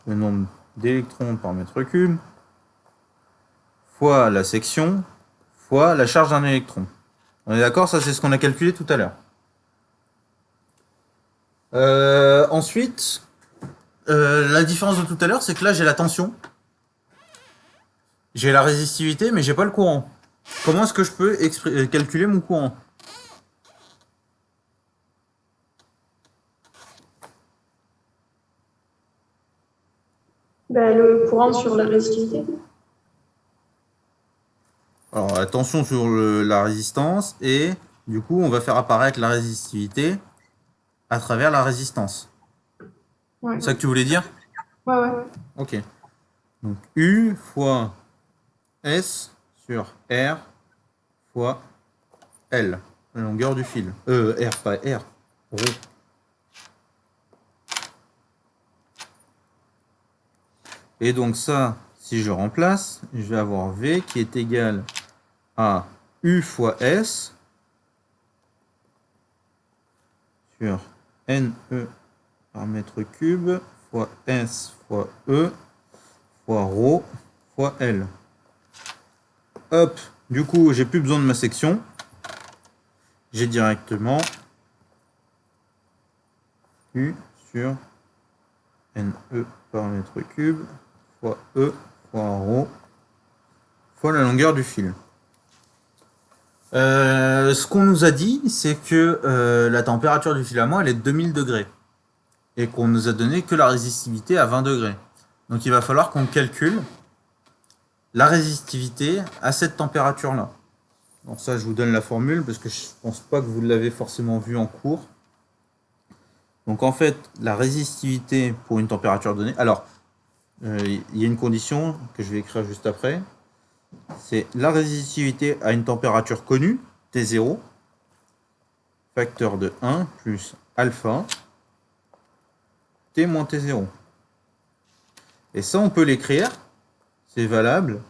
Le nombre d'électrons par mètre cube fois la section fois la charge d'un électron. On est d'accord? Ça, c'est ce qu'on a calculé tout à l'heure. Ensuite, la différence de tout à l'heure, c'est que là, j'ai la tension. J'ai la résistivité, mais j'ai pas le courant. Comment est-ce que je peux calculer mon courant? Ben, le courant sur la résistivité. Alors, la tension sur la résistance, et du coup, on va faire apparaître la résistivité à travers la résistance. Ouais. C'est ça que tu voulais dire? Ouais, ouais. Ok. Donc, U fois S sur R fois L, la longueur du fil. R, pas R. Rho. Et donc ça, si je remplace, je vais avoir V qui est égal à U fois S sur NE par mètre cube fois S fois E fois ρ fois L. Hop, du coup, j'ai plus besoin de ma section. J'ai directement U sur NE par mètre cube fois E fois ρ fois la longueur du fil. Ce qu'on nous a dit, c'est que la température du filament, elle est de 2000 degrés. Et qu'on nous a donné que la résistivité à 20 degrés. Donc il va falloir qu'on calcule la résistivité à cette température-là. Donc ça, je vous donne la formule parce que je ne pense pas que vous l'avez forcément vu en cours. Donc en fait, la résistivité pour une température donnée... Alors, il y a une condition que je vais écrire juste après. C'est la résistivité à une température connue, T0, facteur de 1 plus alpha, T moins T0. Et ça, on peut l'écrire. C'est valable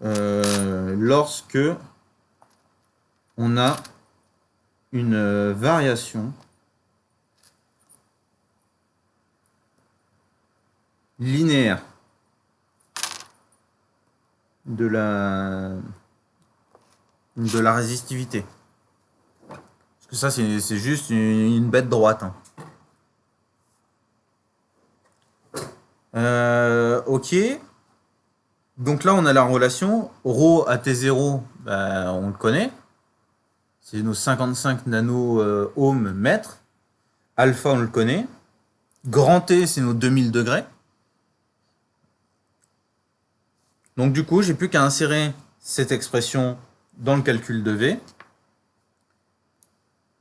lorsque on a une variation linéaire de la résistivité. Parce que ça, c'est juste une bête droite. Hein. Ok. Donc là, on a la relation ρ à T0, bah, on le connaît. C'est nos 55 nano-ohms mètres. Alpha, on le connaît. Grand T, c'est nos 2000 degrés. Donc du coup, j'ai plus qu'à insérer cette expression dans le calcul de V.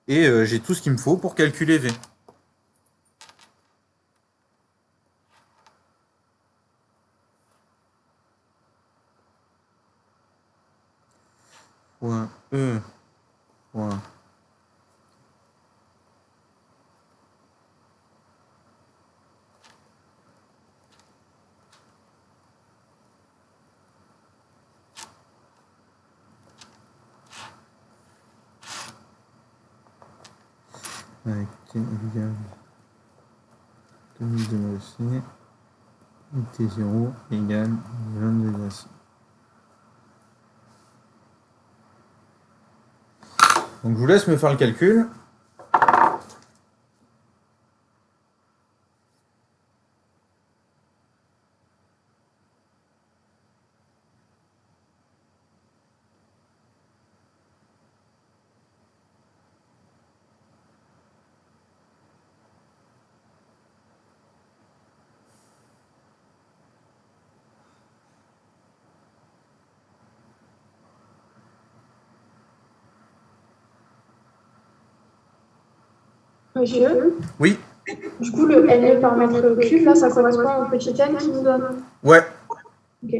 Et j'ai tout ce qu'il me faut pour calculer V. Point E, point avec T égale 2000 degrés C et T0 égale 20 degrés C. Donc je vous laisse me faire le calcul. Monsieur, Oui. du coup, le NE par mètre cube, là, ça correspond au petit n qui nous donne. Ouais. Ok.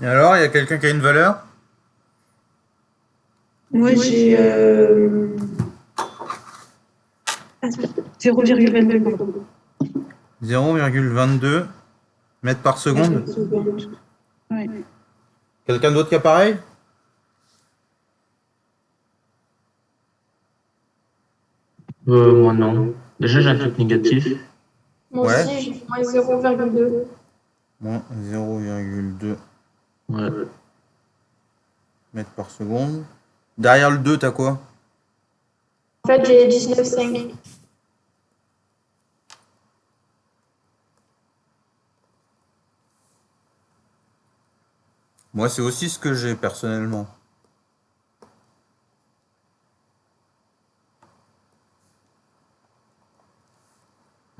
Et alors, il y a quelqu'un qui a une valeur? Moi, j'ai 0,22, pardon. 0,22 mètres par seconde. Ouais. Quelqu'un d'autre qui a pareil? Moi, non. Déjà, j'ai un truc négatif. Moi Ouais. aussi, j'ai moins 0,2. Moins 0,2 Ouais. mètres par seconde. Derrière le 2, t'as quoi? En fait, j'ai 19,5. Moi, c'est aussi ce que j'ai personnellement.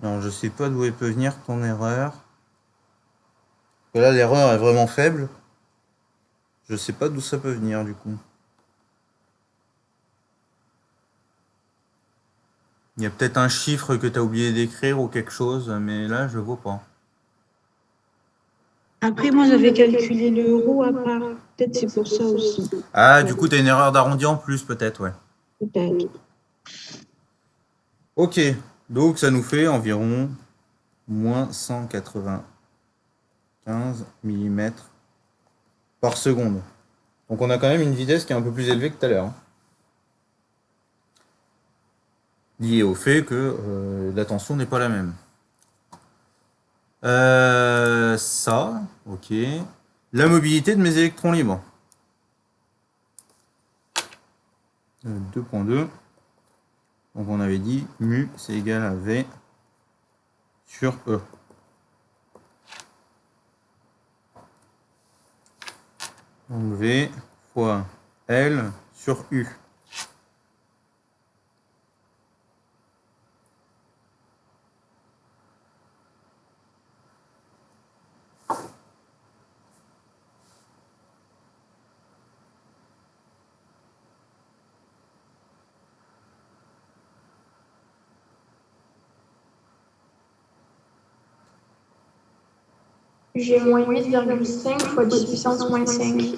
Non, je sais pas d'où elle peut venir ton erreur. Parce que là, l'erreur est vraiment faible. Je sais pas d'où ça peut venir du coup. Il y a peut-être un chiffre que tu as oublié d'écrire ou quelque chose, mais là, je le vois pas. Après, moi, j'avais calculé le euro à part. Peut-être c'est pour ça aussi. Ah, du coup, tu as une erreur d'arrondi en plus, peut-être, ouais. Peut-être. Ok, donc ça nous fait environ moins 195 mm par seconde. Donc on a quand même une vitesse qui est un peu plus élevée que tout à l'heure. Hein. Lié au fait que la tension n'est pas la même. Ça, ok. La mobilité de mes électrons libres. 2.2. Donc on avait dit mu c'est égal à V sur E. Donc V fois L sur U. J'ai moins 8,5 fois 10 puissance moins 5.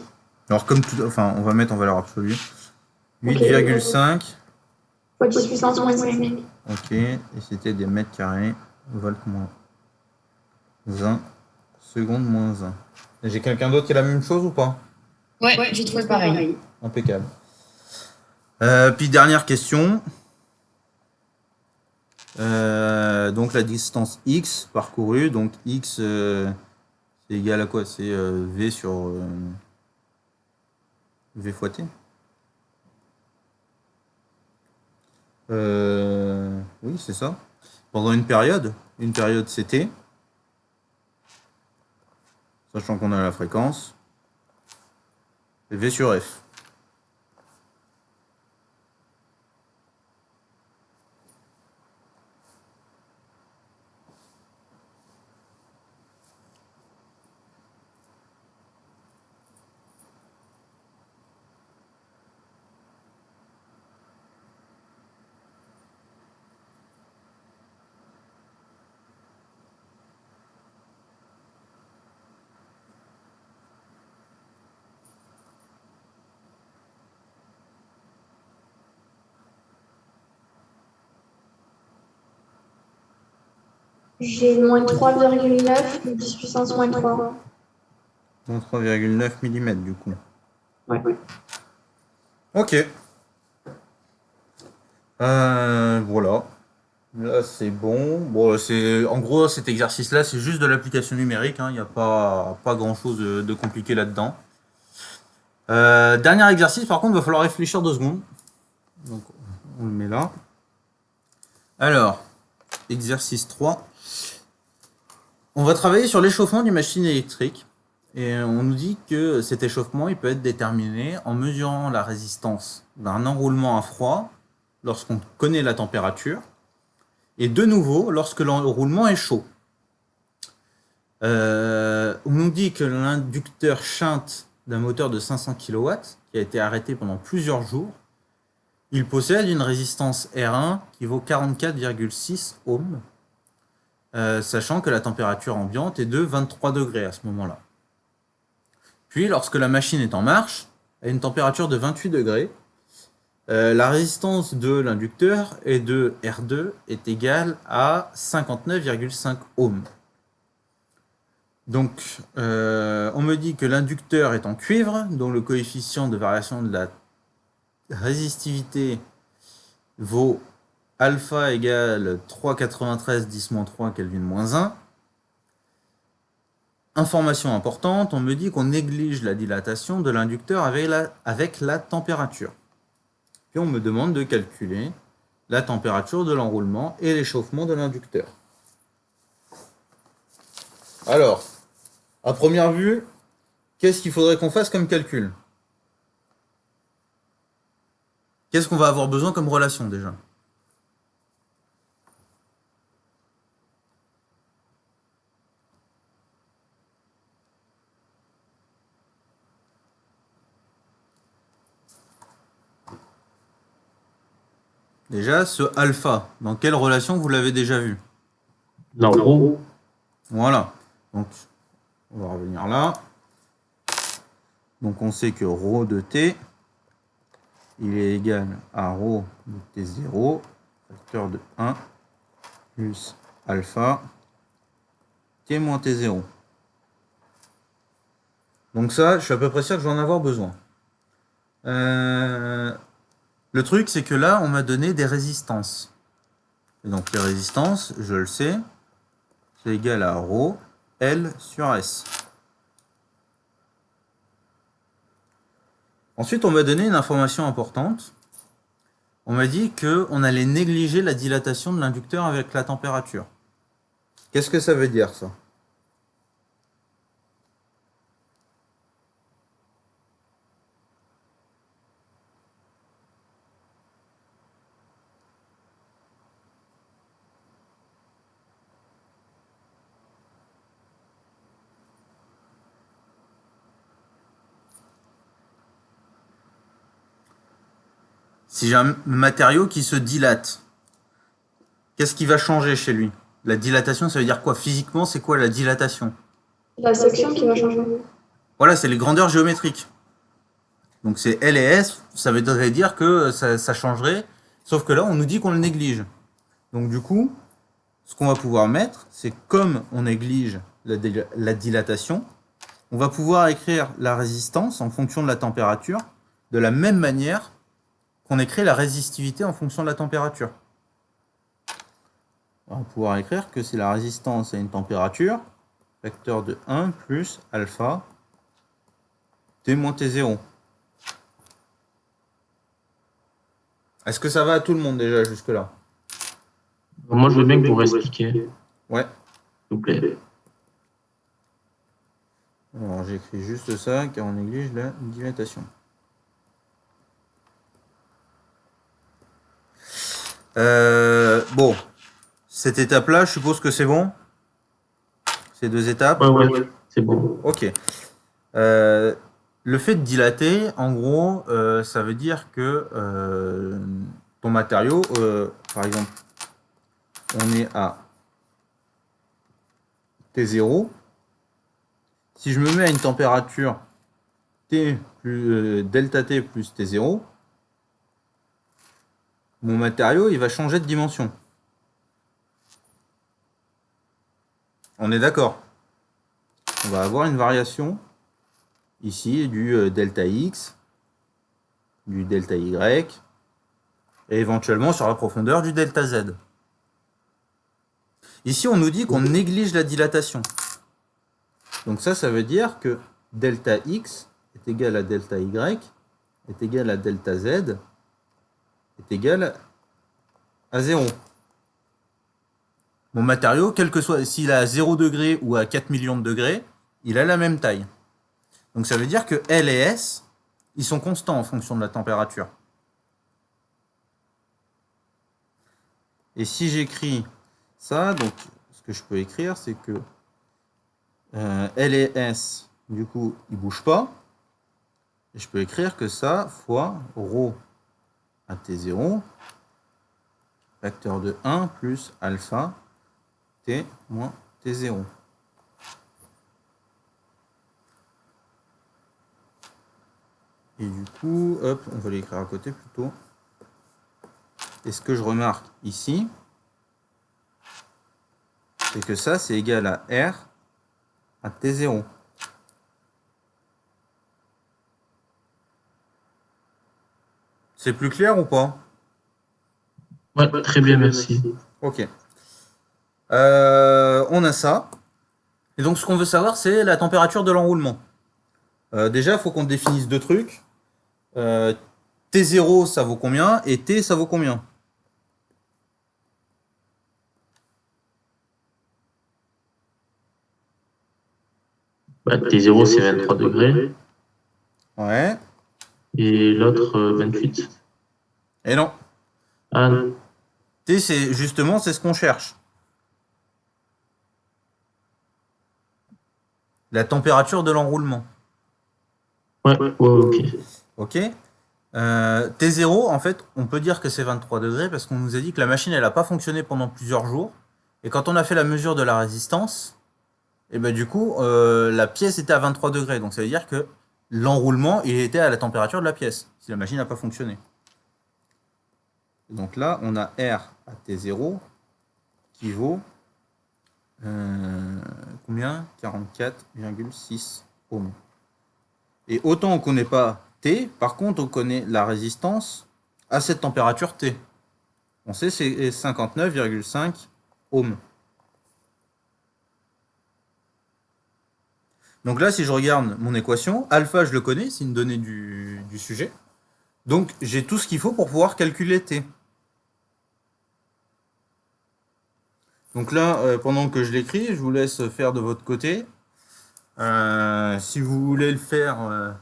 Alors comme tout, enfin on va mettre en valeur absolue. 8,5 fois 10 puissance moins 5. ok, et c'était des mètres carrés, volt moins 1, seconde moins 1. J'ai quelqu'un d'autre qui a la même chose ou pas? Ouais, j'ai trouvé pareil. Impeccable. Puis dernière question. Donc la distance x parcourue, donc x c'est égal à quoi? C'est v sur V fois T. Oui, c'est ça. Pendant une période c'est T. Sachant qu'on a la fréquence. Et V sur F. J'ai moins 3,9, 10 puissance moins 3. Donc 3,9 mm du coup. Ouais. Ok. Voilà. Là c'est bon. Bon, en gros cet exercice-là, c'est juste de l'application numérique. Il n'y a pas grand-chose de compliqué là-dedans. Dernier exercice, par contre, il va falloir réfléchir 2 secondes. Donc on le met là. Alors, exercice 3. On va travailler sur l'échauffement d'une machine électrique. Et on nous dit que cet échauffement il peut être déterminé en mesurant la résistance d'un enroulement à froid lorsqu'on connaît la température, et de nouveau lorsque l'enroulement est chaud. On nous dit que l'inducteur shunt d'un moteur de 500 kW, qui a été arrêté pendant plusieurs jours, il possède une résistance R1 qui vaut 44,6 ohms, sachant que la température ambiante est de 23 degrés à ce moment-là. Puis, lorsque la machine est en marche, à une température de 28 degrés, la résistance de l'inducteur et de R2 est égale à 59,5 ohms. Donc, on me dit que l'inducteur est en cuivre, dont le coefficient de variation de la résistivité vaut alpha égale 3,93 10-3 Kelvin-1. Information importante, on me dit qu'on néglige la dilatation de l'inducteur avec la température. Puis on me demande de calculer la température de l'enroulement et l'échauffement de l'inducteur. Alors, à première vue, qu'est-ce qu'il faudrait qu'on fasse comme calcul? Qu'est-ce qu'on va avoir besoin comme relation déjà? Déjà, ce alpha, dans quelle relation vous l'avez déjà vu? Dans rho. Voilà. Donc, on va revenir là. Donc, on sait que ρ de t, il est égal à ρ de t0, facteur de 1, plus alpha, t moins t0. Donc ça, je suis à peu près sûr que je vais en avoir besoin. Le truc, c'est que là, on m'a donné des résistances. Et donc, les résistances, je le sais, c'est égal à ρ, L sur S. Ensuite, on m'a donné une information importante. On m'a dit qu'on allait négliger la dilatation de l'inducteur avec la température. Qu'est-ce que ça veut dire, ça? Si j'ai un matériau qui se dilate, qu'est-ce qui va changer chez lui? La dilatation, ça veut dire quoi? Physiquement, c'est quoi la dilatation? La section qui va changer. Voilà, c'est les grandeurs géométriques. Donc c'est L et S, ça veut dire que ça changerait, sauf que là, on nous dit qu'on le néglige. Donc du coup, ce qu'on va pouvoir mettre, c'est comme on néglige la dilatation, on va pouvoir écrire la résistance en fonction de la température, de la même manière qu'on écrit la résistivité en fonction de la température. On va pouvoir écrire que c'est la résistance à une température, facteur de 1 plus alpha, t moins t0. Est-ce que ça va à tout le monde déjà jusque-là? Moi, je veux bien que vous expliquiez, Ouais. s'il vous plaît. Alors j'écris juste ça car on néglige la dilatation. Bon, cette étape-là, je suppose que c'est bon. Ces deux étapes. Ouais, c'est bon. Ok. Le fait de dilater, en gros, ça veut dire que ton matériau, par exemple, on est à T0. Si je me mets à une température T plus delta T plus T0, mon matériau, il va changer de dimension. On est d'accord? On va avoir une variation ici du delta X, du delta Y, et éventuellement sur la profondeur du delta Z. Ici, on nous dit qu'on néglige la dilatation. Donc ça veut dire que delta X est égal à delta Y, est égal à delta Z, est égal à 0. Mon matériau, quel que soit, s'il est à 0 degré ou à 4 millions de degrés, il a la même taille. Donc ça veut dire que L et S, ils sont constants en fonction de la température. Et si j'écris ça, donc ce que je peux écrire, c'est que L et S, du coup, ils ne bougent pas. Et je peux écrire que ça fois ρ à T0, facteur de 1 plus alpha T moins T0. Et du coup, hop, on va l'écrire à côté plutôt. Et ce que je remarque ici, c'est que ça, c'est égal à R à T0. C'est plus clair ou pas? Ouais, très bien, merci. Ok. On a ça. Et donc, ce qu'on veut savoir, c'est la température de l'enroulement. Déjà, il faut qu'on définisse deux trucs. T0, ça vaut combien? Et T, ça vaut combien? T0, c'est 23 degrés. Ouais. Et l'autre, 28. Et non. Ah, T, c'est justement, c'est ce qu'on cherche. La température de l'enroulement. ouais, ok. Ok. T0, en fait, on peut dire que c'est 23 degrés parce qu'on nous a dit que la machine, elle n'a pas fonctionné pendant plusieurs jours. Et quand on a fait la mesure de la résistance, et ben du coup, la pièce était à 23 degrés. Donc ça veut dire que l'enroulement, il était à la température de la pièce, si la machine n'a pas fonctionné. Donc là, on a R à T0 qui vaut combien? 44,6 ohms. Et autant on ne connaît pas T, par contre on connaît la résistance à cette température T. On sait c'est 59,5 ohms. Donc là, si je regarde mon équation, alpha je le connais, c'est une donnée du sujet. Donc j'ai tout ce qu'il faut pour pouvoir calculer T. Donc là, pendant que je l'écris, je vous laisse faire de votre côté. Si vous voulez le faire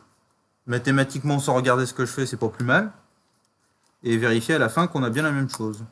mathématiquement sans regarder ce que je fais, c'est pas plus mal. Et vérifier à la fin qu'on a bien la même chose.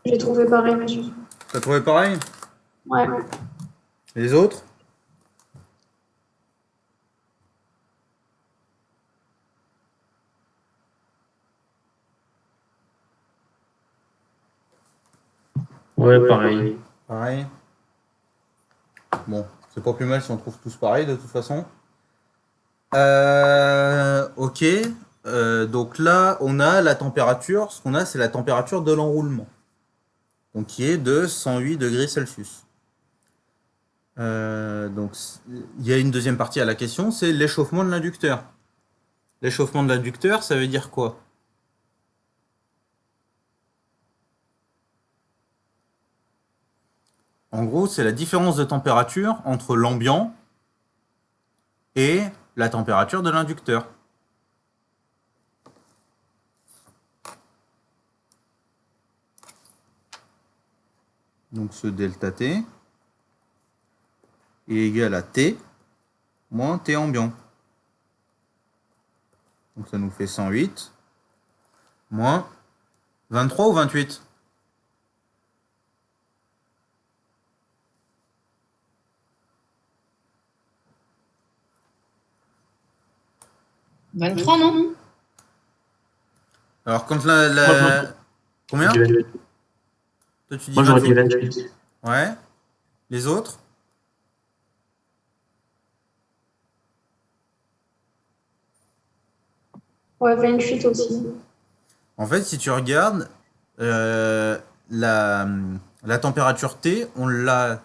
J'ai trouvé pareil, monsieur. T'as trouvé pareil? Ouais. Les autres? Ouais, pareil. Pareil. Bon, c'est pas plus mal si on trouve tous pareil de toute façon. Ok. Donc là, on a la température. Ce qu'on a, c'est la température de l'enroulement. Donc qui est de 108 degrés Celsius. Donc il y a une deuxième partie à la question, c'est l'échauffement de l'inducteur. L'échauffement de l'inducteur, ça veut dire quoi? En gros, c'est la différence de température entre l'ambiant et la température de l'inducteur. Donc ce delta T est égal à T moins T ambiant. Donc ça nous fait 108 moins 23 ou 28? 23, non? Alors quand Moi, Combien? je dis 28. Toi tu dis Moi, j'aurais dit 28. 28. Ouais. Les autres? Ouais, 28 aussi. En fait, si tu regardes, la température T, on l'a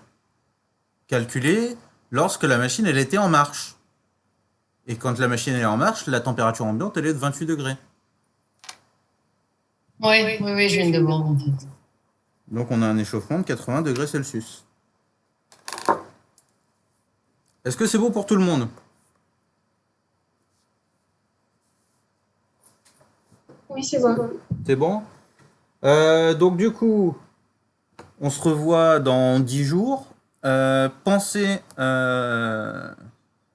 calculée lorsque la machine elle était en marche. Et quand la machine est en marche, la température ambiante elle est de 28 degrés. Oui, je viens de voir en fait. Donc on a un échauffement de 80 degrés Celsius. Est-ce que c'est beau pour tout le monde? Oui, c'est bon. C'est bon? Donc du coup, on se revoit dans 10 jours. Pensez,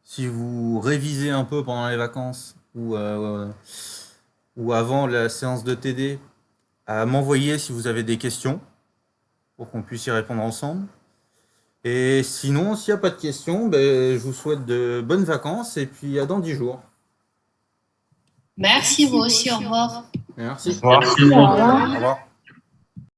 si vous révisez un peu pendant les vacances ou avant la séance de TD, à m'envoyer si vous avez des questions pour qu'on puisse y répondre ensemble. Et sinon, s'il n'y a pas de questions, ben, je vous souhaite de bonnes vacances et puis à dans 10 jours. Merci, vous aussi, au revoir. Merci. Merci. Au revoir. Au revoir.